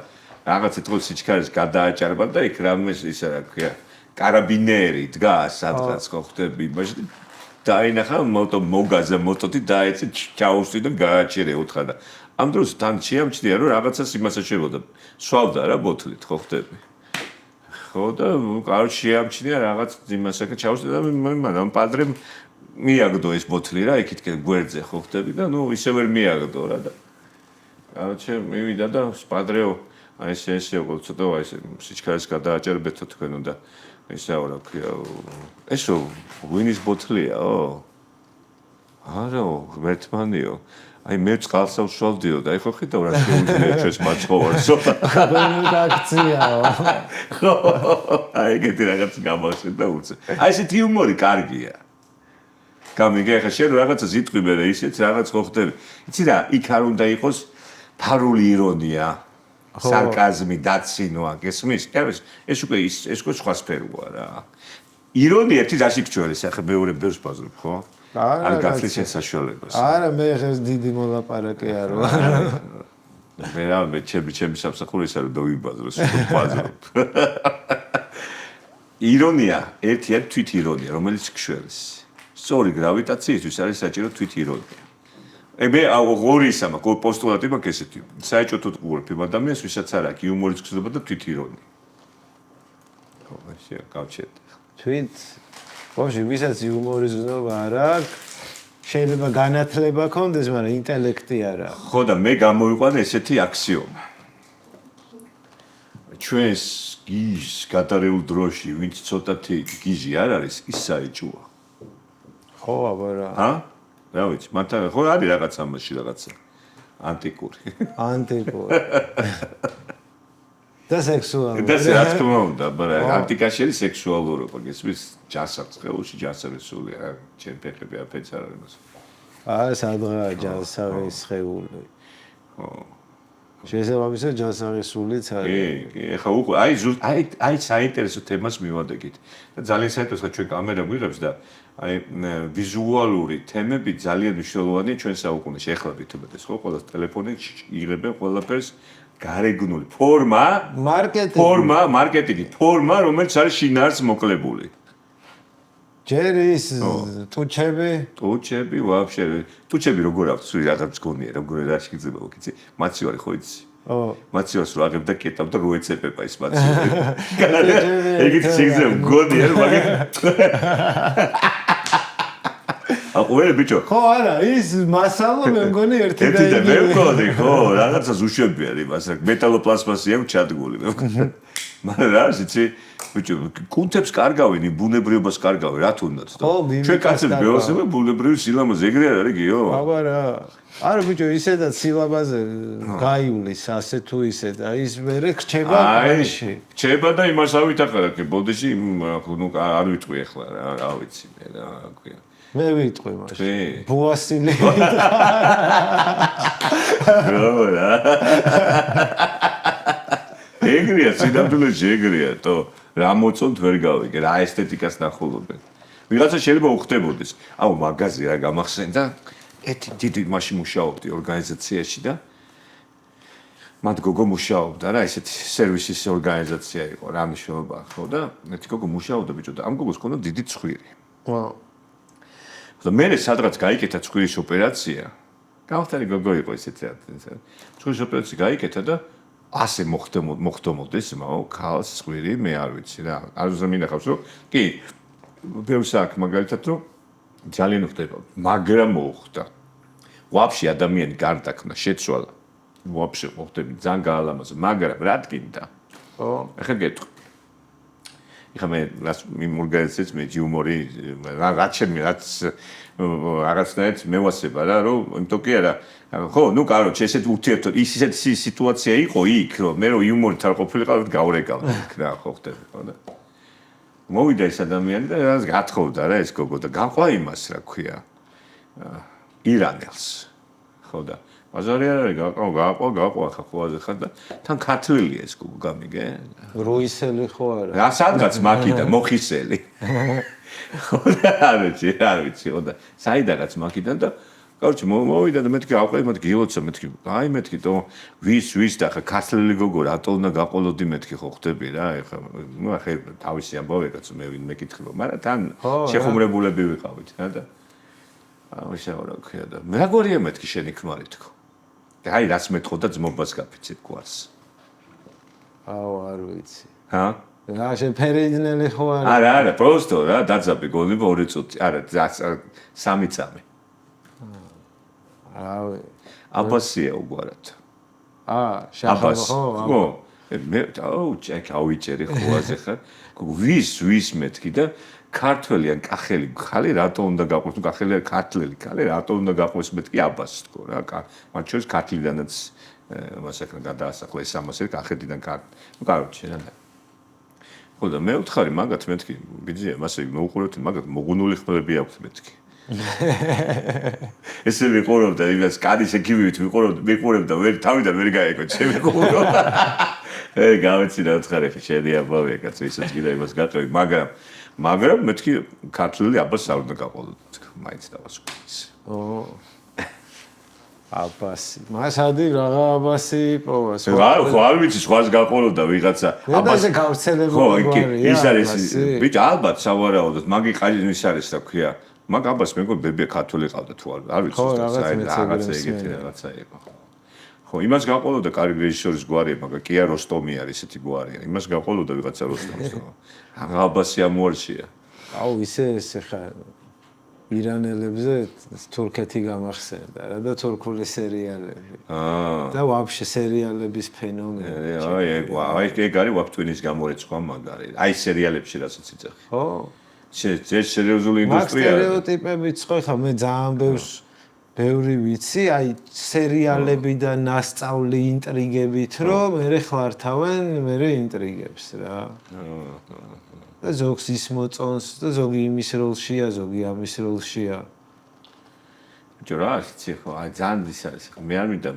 რაღაცა თქო სიჩქარის გადააჭარბა და იქ რამე ისა რა ქვია, კარაბინერი დგას სადღაც ხო ხვდები იმაში დაინახა მოგაზა მოტოთი დაეცი ჩაუსვი და გააჭერე უთხრა და ამ დროს თან შეამჩნია რომ რაღაცას იმასაჩებოდა სვავდა რა ბოთლით ხო ხვდები ხო და კაროჩე შეამჩნია რაღაც იმასაკა ჩაუსვი და მაგრამ პადრემ მიაგდო ეს ბოთლი რა იქითკენ გვერდზე ხო ხვდები და ნუ ისე ვერ მიაგდო რა და კაროჩე მივიდა და პადრეო აი ესე ცოტა ესე სიჩქარის გადააჭერბეთო თქვენო და ისე რა ქვია ესო ვინის ბოთლიაო არა ღმერთმანიო აი მე წყალს ავშვალდიო და ეხო ხედავ რა შეუძლია ჩვენს მაცხოვარსო რედაქციაო ხო აი ეგეთი რაღაც გამახსენდა უცე აი ესეთი იუმორი კარგია გამიგე ხა შენ რაღაცა ზიტყვი მე ისეთ რაღაც ხო ხდები იცი რა იქ არ უნდა იყოს ფარული ირონია სარკაზმი დაცინვა გესმის ეს უკვე ეს უკვე სხვა სფეროა რა ირონია ერთი დასიქჩველი სახე მეორე ბევრს ბაზრობ ხო არ გახსნის ეს საშუალებას არა მე ხეს დიდი მოლაპარაკე არ ვარ მე რა მე ჩემი სამსახურისა რომ დავიბაზროს ბაზრობ ირონია ერთია თვით ირონია რომელიც გშველის სწორი გრავიტაციისთვის არის საჭირო თვით ირონია მე ორი ისამა პოსტულატი მაქვს ესეთი საერთოდ უყურებ იმ ადამიანს ვისაც არ აქვს იუმორის გრძნობა და თვით ირონია ხო ესე გავჩერდ თვით ბავშვი ვისაც იუმორის გრძნობა არ აქვს შეიძლება განათლება ქონდეს მაგრამ ინტელექტი არ აქვს ხო და მე გამოვიყვანე ესეთი აქსიომა ჩვენს გიჟს გადარეულ დროში ვინც ცოტათი გიჟი არ არის ის საეჭვოა ხო აბა რა რა ვიცი, მართლა ხო არის რაღაც ამაში რაღაცა ანტიკური. და სექსუალური. და რა თქმა უნდა, მაგრამ ანტიკაში არის სექსუალურობა, გესმის? ჯანსაღწეულში ჯანსაღისული რა, ჩემ ფეხები აფეთს არ არის. სადღაა ჯანსაღის სხეული. ხო. შესაბამისად ჯანსაღისულიც არის. კი, ეხა უკვე აი საინტერესო თემას მივადეკით. და ძალიან საინტერესო ხა ჩვენ კამერა გვიღებს და აი ვიზუალური თემები ძალიან მნიშვნელოვანია ჩვენ საუკუნეში. ეხლა ვითომ ეს ხო ყველა ტელეფონი იღებენ ყველაფერს გარეგნული ფორმა, მარკეტინგი, ფორმა, რომელიც არის შინაარს მოკლებული. ჯერ ის ტუჩები, ვაფშე, ტუჩები როგორ აქვს, რაღაც გონია, როგორ რა შეიძლება ვიქიცი, მაციორი ხო იცი? მაციორს რო აღებ და კეტავ და რო ეცეპება ის მაციორი. ეგეთ შეიძლება გონია, მაგრამ აყვე ბიჭო. ხო არა, ის მასალა მე მგონი ერთი და ერთი და მე მგონი, ხო, რაღაცას უშვებია იმას, მეტალოპლასმასი აქვს ჩადგული, მე მგონი. მაგრამ რა იცი, ბიჭო, კუნთებს კარგავენ, ბუნებრიობას კარგავენ, რა თუნდაც. ჩვენ კაცებს ბევრსება ბუნებრივი სილამაზე, ეგრე არ არის გიო? აბა რა. არა ბიჭო, ისედაც სილამაზე გაივლის ასე თუ ისე და ის მერე რჩება კაში. რჩება და იმას ავითახარაკე, ბოდიში, ნუ არ ვიტყვი ახლა რა, რა ვიცი მე რა ქვია. მე ვიტყვი მაშინ. ბუასილი. რა. ეგრეა, სინამდვილეში ეგრეა, თო. რა მოწონთ ვერ გავიგე, რა ესთეტიკას ნახულობენ. ვიღაცა შეიძლება უხდებოდეს. აუ მაგაზი რა გამახსენდა. ეთი დიდი მაშინ მუშაობდი ორგანიზაციაში და მათ გოგო მუშაობდა რა, ესეთი სერვისის ორგანიზაცია იყო, რა მნიშვნელობა ხო და ეთი გოგო მუშაობდა ბიჭო და ამ გოგოს ჰქონდა დიდი ცხვირი. ვაუ. და მე სადღაც გაიკეთა ცხვირის ოპერაცია. გავხდარი გოგო იყო ესეთი. ცხვირის ოპერაცია გაიკეთა და ასე მოხდომოდეს, ქალს ცხვირი, მე არ ვიცი რა. არ ზამინახავს რომ კი ბევრს აქვს მაგალითად რომ ძალიან ხდება, მაგრამ მოხდა. ვაფშე ადამიანი გარდაქმნა, შეცვალა. ვაფშე ყოფდები ძალიან გაალამაზო, მაგრამ რა თქინდა? ხო. ახლა გეტყვი. ეხლა მე რას მიმურგეცეც მე იუმორი რაც ჩემი რაც რაღაცნაირად მევასება რა რომ იმიტომ კი არა ხო ნუ კაროჩე ესეთ ურთიერთო ისეთი სიტუაცია იყო იქ რომ მე რომ იუმორით არ ყოფილიყავ გავრეკავდი იქ რა ხო ხდება ხო და მოვიდა ეს ადამიანი და რას გათხოვდა რა ეს გოგო და გაყვა იმას რა ქვია ირანელს ხო და ბაზარი არ არის გაყვა ხა ხოლმე ხარ და თან ქართლილია ეს გოგო გამიგე როისელი ხო არა რა სადღაც მაკიდა მოხისელი ხო და არ ვიცი ხო და საიდანაც მაკიდან და короче მოვიდა და მეთქი აყვე მეთქი გილოცა მეთქი აი მეთქი თო ვის და ხა ქართლილი გოგო რატო უნდა გაყოლოდი მეთქი ხო ხდები რა ეხა ნუ ახლა თავისი ამბავე კაცო მე ვინ მეკითხება მაგრამ თან შეხუმრებულები ვიყავით რა და აი შეაურა ქვია და მე როგორია მეთქი შენი ქმარი თქო და აი რას მეტყო და ძმობას გაფიცეთ გვარს აუ არ ვიცი ჰა რა შეფერიძნელი ხო არა არა პროსტო რა დაძაბი გოლი 2 წუთი არა 3 წამი რავი აბასია უგვარად შახაბ ხო მე ავიჭერი ხოლაზე ხარ ვის მეთქი და ქართველი ან კახელი ხალი რატო უნდა გაყვეს კახელი ქართველი ხალი რატო უნდა გაყვეს მეთქი აბას თქო რა მათ შორის ქართლიდანაც მასაკრა გადაასახლეს ამასერ კახეთიდან ნუ კაროჩე რა ხო და მე ვთხარი მაგათ მეთქი ბიძია მასე მოუყურებთ მაგათ მოგუნული ხმლები აქვს მეთქი ესე ვიყურებდა იმას კადის ეკივივით ვიყურებდა ვერ თავიდან ვერ გაეკო ჩემი ყურო გავეცი რა ვთხარი შენი აბავია კაცო ისიც კიდე იმას გაყევი მაგრამ მეთქი ქართლი აბას არ უნდა გაყოლოდ მაინც დავასრულეს აბასი მასადი რა აბასი პოვას ხო არ ვიცი სხვას გაყოლოდა ვიღაცა აბასი გავრცელებული გვარია ის არის ბიჭ ალბათ სავარაუდოდ მაგი ყაჟი ის არის რა ქვია მაგ აბას მეგონა ბებია ქართული ყავდა თუ არ ვიცი რაღაცა ეგეთი რაღაცა იყო ხო იმას გაყოლოდა კარგი რეჟისორის გვარია მაგრამ კია როსტომი არის ესეთი გვარია იმას გაყოლოდა ვიღაცა როსტომის აბასი ამუარშია აუ ისე ხა ირანელებზე თურქეთი გამახსენდა რა და თურქული სერიალები და ვაფშე სერიალების ფენომენი აი ეგ არის ვაფტვინის გამორეცხვა მაგარი აი სერიალებში რასაც იცახი ხო ეს სერიოზული ინდუსტრია სტერეოტიპებიც ხო ხა მე ძალიან ბევრი ვიცი აი სერიალები და ნასწავლი ინტრიგებით რომ მე ხლართავენ მე ინტრიგებს რა და ზოგს ის მოწონს და ზოგი იმის როლშია ზოგი ამის როლშია ბიჭო რა იცი ხო აი ძალიან ის არის მე არ მინდა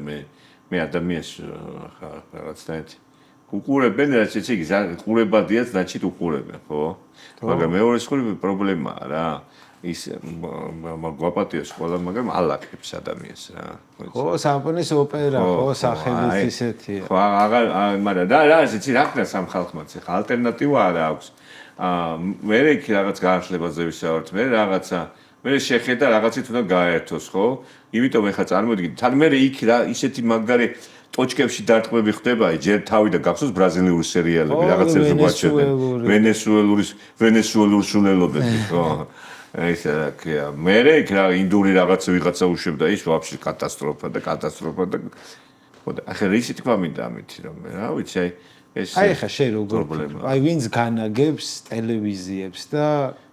მე ადამიანს ხა რაღაცნაირად უყურებენ რაც იცი ყურებადიაც ნაჩით უყურებენ ხო მაგრამ მეორე სხვი პრობლემაა რა ის გვაპატიოს ყველა მაგრამ ალაკებს ადამიანს რა ხო სამფონის ოპერა ხო სახელით ისეთია ხო აღარ მაგრამ რა იცი რა ხდა სამ ხალხმაც ხა ალტერნატივა არა აქვს მე იქ რაღაც გააშლებაზე ვისაუბრეთ მე რაღაცა მე შეხედა რაღაცით უნდა გაერთოს ხო იმიტომ ეხა წარმოვიდგინე თან მე იქ რა ისეთი მაგარი ტოჩკებში დარტყმები ხდება აი ჯერ თავი და გახსოვს ბრაზილიური სერიალები რაღაცებს ვაჩერდნენ ვენესუელურ სულელობები ხო ეს რა ქვია მე იქ რა ინდური რაღაც ვიღაცა უშვებდა ის ვაფშე კატასტროფა და ხო და ახლა ისი თქვა მინდა ამითი რომ რა ვიცი აი ეს აი ხა შე როგორ აი ვინც განაგებს ტელევიზიებს და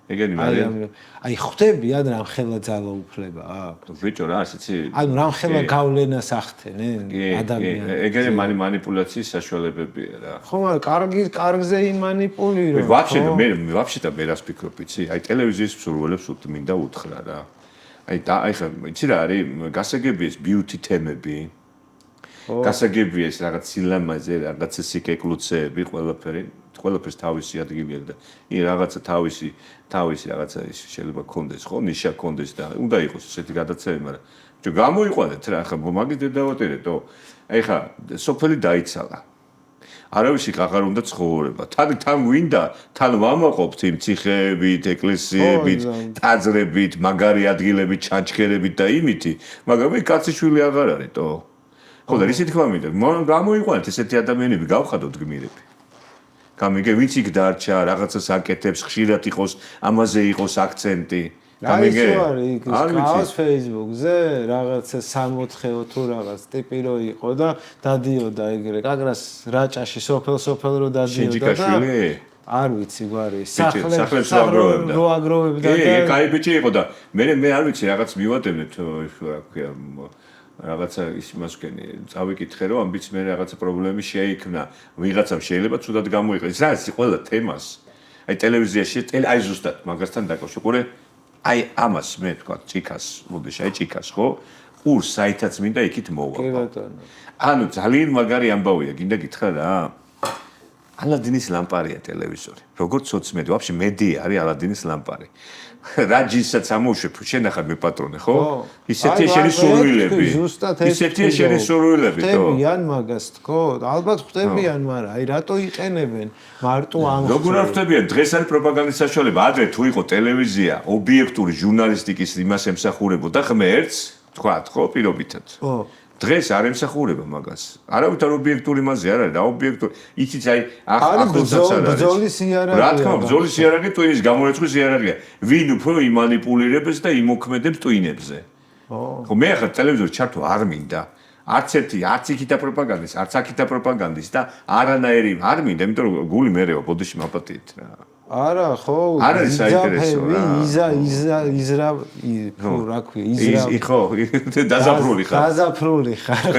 ეგენი მარია აი ხვდები ან რამხელა ძალაუფლება აქვს ბიჭო რა ასეთი ანუ რამხელა გავლენას ახდენენ ადამიანებს ეგენი მანიპულაციის საშუალებებია რა ხო მაგრამ კარგზე იმანიპულირებენ ვაფშე მე რას ფიქრობ იცი აი ტელევიზიის მსურველებს მინდა უთხრა რა აი ხა იცი რა არის გასაგებია ეს ბიუთი თემები გასაგებია ეს რაღაც სილამაზე რაღაც სიკეკლუცეები ყველაფერს თავისი ადგილი აქვს და რაღაცა თავისი რაღაცა ის შეიძლება კონდეს ხო ნიშა კონდეს და უნდა იყოს ესეთი გადაცემა მაგრამ ჯო გამოიყვანეთ რა ხა მაგის დავატირეთო აი ხა სოფელი დაიცალა არავის იქ აღარ უნდა ცხოვრება თან ვინდა თან ვამაყობთ იმ ციხეებით ეკლესიებით ტაძრებით მაგარი ადგილებით ჩანჩქერებით და იმითი მაგრამ მე კაციშვილი აღარ არისო ხო და ისეთი თქვა მინდა გამოიყვანეთ ესეთი ადამიანები გავხადოთ გმირები გამიგე ვინც იქ დარჩა რაღაცას აკეთებს ხშირად იყოს ამაზე იყოს აქცენტი გამიგე არის Facebook-ზე რაღაცა 60-ო თუ რაღაც ტიპი რო იყო და დადიოდა ეგრე კაგრას რაჭაში სოფელ რო დადიოდა და არ ვიცი გვარი სახლებს რო აგროვებდა და კაი ბიჭი იყო და მე არ ვიცი რაღაც მივატებნეთ რა ქვია რაღაცა ის მასკენი წავიკითხე რომ ამბიც მე რაღაცა პრობლემები შეიქმნა ვიღაცამ შეიძლება ცუდად გამოიყენოს რა ის ყველა თემას აი ტელევიზიაში აი ზუსტად მაგასთან დაკავშირებული აი ამას მე თქვა ჭიქას მოდეშ აი ჭიქას ხო ყურს საითაც მინდა იქით მოვა ანუ ძალიან მაგარი ამბავია გინდა გითხრა რა ალადინის ლამპარია ტელევიზორი როგორც სოციმედია ვაფშე მედია არის ალადინის ლამპარი რაჯისაც ამოვშვებ შენ ახლა მე პატრონე ხო ისეთი შენი სურვილები ისეთი შენი სურვილები თო ხდებიან მაგას თქო ალბათ ხდებიან მაგრამ აი რატო იყენებენ მარტო ამ როგორ არ ხდებიან დღეს არის პროპაგანდის საშუალება ადრე თუ იყო ტელევიზია ობიექტური ჟურნალისტიკის იმას ემსახურებოდა ღმერთს თქვათ ხო პირობითად ხო დღეს არ ემსახურება მაგას. არავითარ ობიექტური მასზე არ არის და ობიექტური იცით აი ახლოცაც არ არის. ბრძოლის იარაღია. რა თქმა უნდა, ბრძოლის იარაღი ტვინის გამორეცხვის იარაღია. ვინ უფრო იმანიპულირებს და იმოქმედებს ტვინებზე. ხო მე ახლა ტელევიზორში ჩართო არ მინდა. არც იქითა პროპაგანდის, არც აქითა პროპაგანდის და არანაირი არ მინდა, იმიტომ რომ გული მერეო ბოდიში მაპატიეთ რა. არა ხო არ არის საინტერესო რა იზრა თუ რა ქვია ხო დაზაფრული ხარ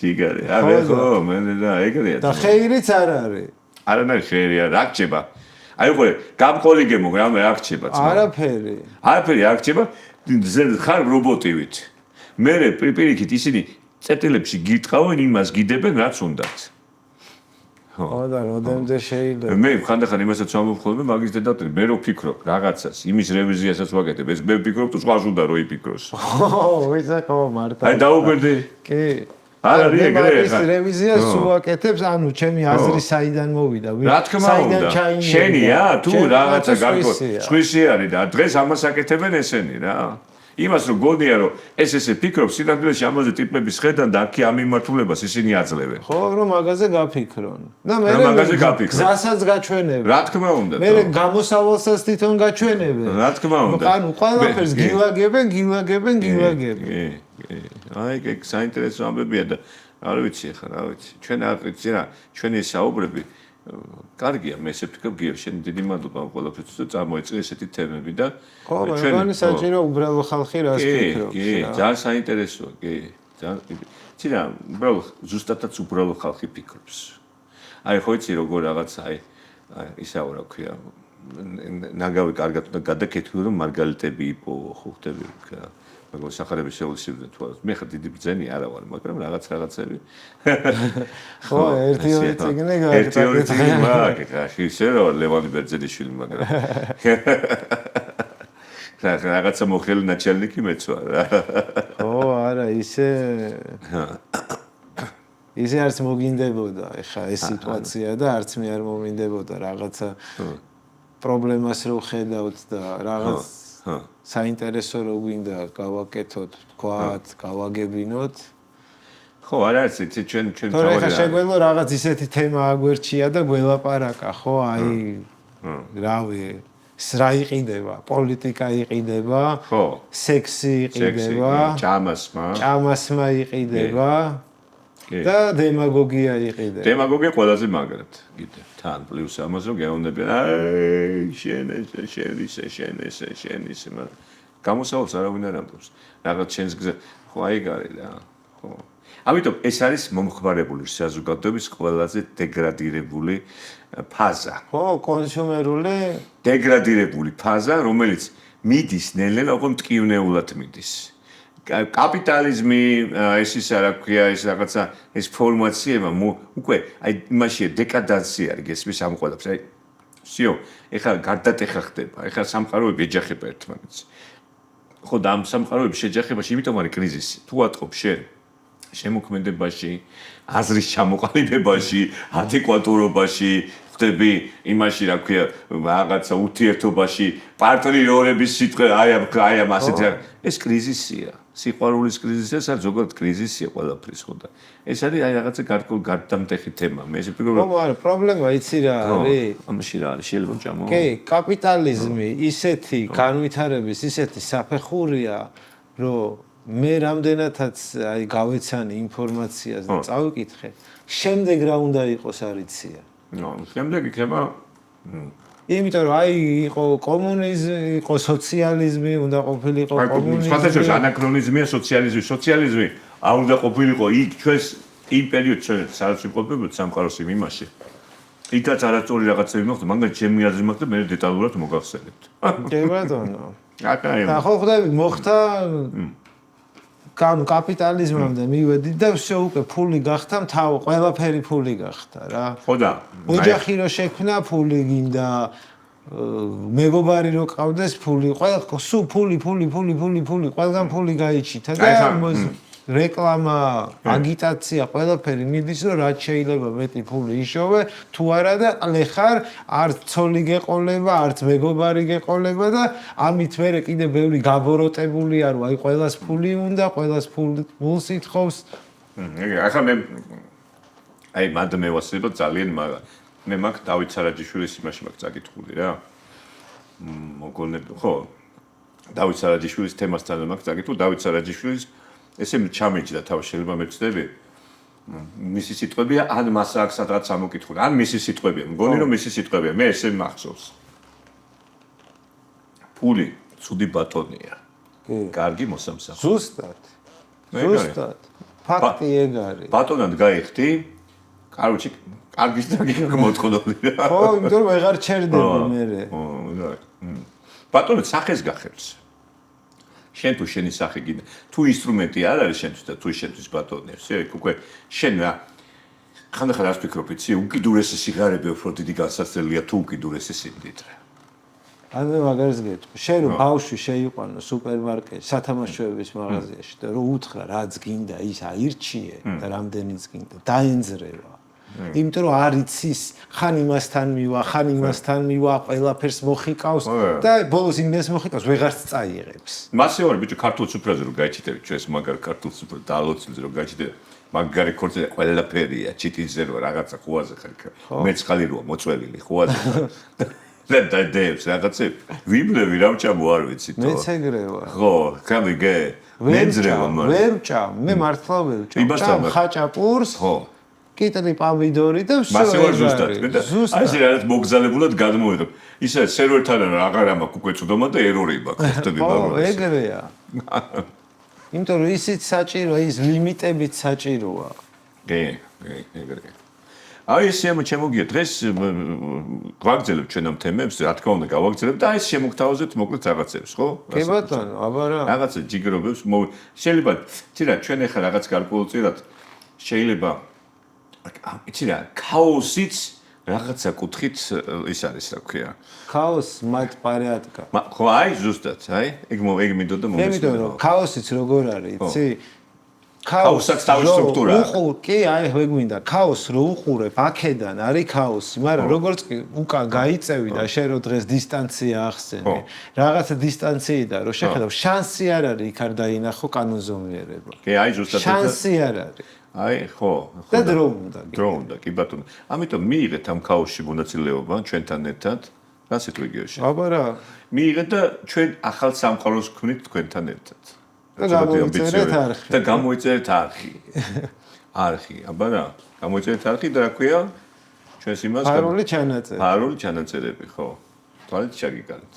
ჯიგარი აბე ხო მე და ეგრეა და ხეირიც არ არის არანაირი ხეირი არ რჩება აი ხო გამყოლიგემო რამე არ რჩება არაფერი არ რჩება ხარ რობოტივით მე პირიქით ისინი წერტილებში გიტყავენ იმას გიდებენ რაც უნდათ ხო და როდემდე შეიძლება მე ხანდახან იმასაც ვამბობ ხოლმე მაგის დედავტერი მე რო ფიქრობ რაღაცას იმის რევიზიასაც ვაკეთებ ეს მე ვფიქრობ თუ სხვას უნდა რო იფიქროს ხო ვიზა ხო მარტო აი დაუკვირდი კი არ არის ეგრე ეს რევიზიას უაკეთებს ანუ ჩემი აზრი საიდან მოვიდა რა თქმა უნდა შენია თუ რაღაცა გარკვეულ სხვისი არის და დღეს ამას აკეთებენ ესენი რა იმას რომ გონია რომ ესე ფიქრობს სინამდვილეში ამაზე ტიპების ხედან და აქი ამ მიმართულებას ისინი აძლევენ ხო რომ მაგაზე გაფიქრონ და მე მაგაზე გაფიქრონ გზასაც გაჩვენებენ რა თქმა უნდა მე გამოსავალსაც თვითონ გაჩვენებენ რა თქმა უნდა ანუ ყველაფერს გილაგებენ კი აი ეგ საინტერესო ამბებია და არ ვიცი ახლა რა ვიცი ჩვენ არ ვიცი რა ჩვენი საუბრები კარგია მე ესე ვფიქრობ გიო შენ დიდი მადლობა ამ ყველაფერთვის და წარმოეწე ესეთი თემები და ხო მაგრამ საჭირო უბრალო ხალხი რას ფიქრობს კი ძალიან საინტერესოა კი ცირა უბრალო ზუსტადაც უბრალო ხალხი ფიქრობს აი ხო იცი როგორ რაღაც აი ისაა რა ქვია ნაგავი კარგად უნდა გადაკეთო რომ მარგალიტები იპო ხო ხდები მაგრამ სახარები შეულსივდნენ თუ მე ხარ დიდი ბრძენი არა ვარ მაგრამ რაღაცები ხო ერთი-ორი წიგნი გააკეთე ისე რომ ლევანი ბერძენიშვილი მაგრამ რაღაცა მოხელი ნაჩელნიკი მეც ვარ რა ხო არა ისე არც მოგინდებოდა ეხა ეს სიტუაცია და არც მე არ მომინდებოდა რაღაცა პრობლემას რო ხედავთ და რაღაც საინტერესო რო გვინდა გავაკეთოთ, თქვათ, გავაგებინოთ. ხო, არ არის იცი ჩვენ თავი რა შეგვეძლო რაღაც ისეთი თემა აგვერჩია და გველაპარაკა, ხო, აი რავი, რა იყიდება, პოლიტიკა იყიდება, ხო, სექსი იყიდება, ჭამასმა იყიდება. და დემაგოგია იყიდება. დემაგოგია ყველაზე მაგრად, კიდე. თან პლუს ამას რომ გეუბნებიან, აი, შენ ისე, მაგრამ გამოსავალს არავინ არ ამბობს. რაღაც შენს გზა, ხო, აი გარი რა, ხო. ამიტომ ეს არის მომხმარებული საზოგადოების ყველაზე დეგრადირებული ფაზა. ხო, კონსუმერული დეგრადირებული ფაზა, რომელიც მიდის ნელ-ნელა უკვე მტკივნეულად მიდის. კაპიტალიზმი ეს ისა რა ქვია ეს რაღაცა ეს ფორმაციება უკვე აი იმაშია დეკადანსია არის გესმის ამ ყველაფერს აი всё ეხლა გარდატეხა ხდება ეხლა სამყაროები ეჯახება ერთმანეთს ხო და ამ სამყაროების შეჯახებაში იმიტომ არის კრიზისი თუ ატყობ შენ შემოქმედებაში აზრის ჩამოყალიბებაში ადეკვატურობაში ხდები იმაში რა ქვია რაღაცა ურთიერთობაში პარტნიორების სიტყვა აი ამ ასეთი ეს კრიზისია სიყვარულის კრიზისი ეს არის ზოგადად კრიზისია ყველაფრის ხო და ეს არის აი რაღაცა გარდამტეხი თემა მე ესე ვფიქრობ რომ არა პრობლემა იცი რა არის ამაში რა არის შეიძლება ვჭამო კი კაპიტალიზმი ისეთი განვითარების ისეთი საფეხურია რომ მე რამდენადაც აი გავეცანი ინფორმაციას და წავიკითხე შემდეგ რა უნდა იყოს არიცია შემდეგ იქნება იმიტომ რომ აი იყო კომუნიზმი, იყო სოციალიზმი, უნდა ყოფილიყო კომუნიზმი. სპეციალიზმი ანაქრონიზმია სოციალიზმი არ უნდა ყოფილიყო იქ ჩვენს იმ პერიოდში სადაც ვიმყოფებოდ სამყაროს იმ იმაში. იქაც არასწორი რაღაცები მოხდა, მაგალითად ჩემი აზრი მაქვს და მე დეტალურად მოგახსენებთ. კი ბატონო. აკაი. და ხო ხვდები მოხდა კაპიტალიზმამდე მივედი და всё უკვე ფული გახდა მთავო ყველაფერი ფული გახდა რა ხო და ოჯახი რო შექმნა ფული გინდა მეგობარი რო ყავდეს ფული ყველა სულ ფული ყველგან ფული გაიჩითა და რეკლამა აგიტაცია ყველაფერი მიდის რომ რაც შეიძლება მეტი ფული იშოვე თუ არა და ლეხარ არც ცოლი გეყოლება არც მეგობარი გეყოლება და ამით მერე კიდე ბევრი გაბოროტებულია რომ აი ყველას ფული უნდა ყველას ფულს ითხოვს ახლა მე აი მანდ მე ვასწრებო ძალიან მაგრამ მე მაგ დავით სარაჯიშვილის იმაში მაგ წაკითხული რა მოგონებ ხო დავით სარაჯიშვილის თემასთან მაგ წაკითხული დავით სარაჯიშვილის ესე ჩამეჭდა თავი შეიძლება მეცდები მისი სიტყვებია ან მას აქვს სადღაც ამოკითხული ან მისი სიტყვებია მგონი რომ მისი სიტყვებია მე ესე მახსოვს ფული ცუდი ბატონია კარგი მოსამსახურე ზუსტად ფაქტი ეგ არის ბატონად გაიხდი კაროჩი კარგის დაგი მოწყობდი რა ხო იმიტომ რომ ვეღარ ჩერდები მე ბატონად სახეს გახელს შენ თუ შენი სახე გინდა თუ ინსტრუმენტი არ არის შენთვის და თუ შენთვის ბატონია უკვე შენ რა ხანდახან რას ფიქრობ იცი უკიდურესი სიგარები უფრო დიდი განსაცდელია თუ უკიდურესი სიმდიდრე ანუ მაგას გეტყვი შენ რომ ბავშვი შეიყვანო სუპერმარკეტში სათამაშოების მაღაზიაში და რომ უთხრა რაც გინდა ის აირჩიე და რამდენიც გინდა დაენძრევა იმიტომ რომ არ იცის ხან იმასთან მივა ყველაფერს მოხიკავს და ბოლოს იმას მოხიკავს ვეღარც წაიღებს მასე ვარ ბიჭო ქართულ სუფრაზე რომ გაიჩიტები ჩვენს მაგარ ქართულ სუფრ დალოცილზე რომ გაიჩიტები მაგარი ქორწილი ყველაფერია ჩიტინზე რო რაღაცა ხუაზე ხარ მეწყალი როა მოწველილი ხუაზე და დებს რაღაცები ვიბლები რა ვჭამო არ ვიცი თო მეც ეგრევა ხო გამიგე მენძრევა ვერ ვჭამ მე მართლა ვერ ვჭამ ხაჭაპურს ხო კიტრი პომიდორი და всё მასე ვარ ზუსტად აი ეს რაღაც მოგზალებულად გადმოვიდო ისე სერვერთან აღარ ამაქვს უკვე წვდომა და ერორი მაქვს ხტები მაგას ხო ეგრეა იმიტომ რომ ისიც საჭიროა ის ლიმიტებით საჭიროა კი ეგრეა აი ეს შემოგია დღეს გვაგზელებ ჩვენ ამ თემებს რა თქმა უნდა გავაგზელებ და აი ეს შემოგთავაზებთ მოკლედ რაღაცებს ხო კი ბატონო აბა რა რაღაცა ჯიგრობებს შეიძლება იცი რა ჩვენ ახლა რაღაც გარკვეულწილად შეიძლება იცი რა ქაოსიც რაღაცა კუთხით ის არის რა ქვია ქაოს მათ პარიატკა ხო აი ზუსტად აი ეგ მინდოდა მომეცნიერო იმიტომ რომ ქაოსიც როგორ არის იცი ქაოსაც თავის სტრუქტურა კი აი ეგ მინდა ქაოს რო უყურებ აქედან არის ქაოსი მაგრამ როგორც კი უკან გაიწევი და შენ რო დღეს დისტანცია ახსენე რაღაცა დისტანციიდან რო შეხედავ შანსი არ არის იქ არ დაინახო კანონზომიერება კი აი ზუსტად შანსი არ არის აი ხო და დრო უნდა კი ბატონო ამიტომ მიიღეთ ამ ქაოსში მონაწილეობა ჩვენთან ერთად რა სიტყვიგიოში აბა რა მიიღეთ და ჩვენ ახალ სამყაროს ვქმნით თქვენთან ერთად და გამოიწერეთ არხი აბა რა გამოიწერეთ არხი და რა ქვია ჩვენს იმას ფარული ჩანაწერები ხო თვალით ჩაგიგანთ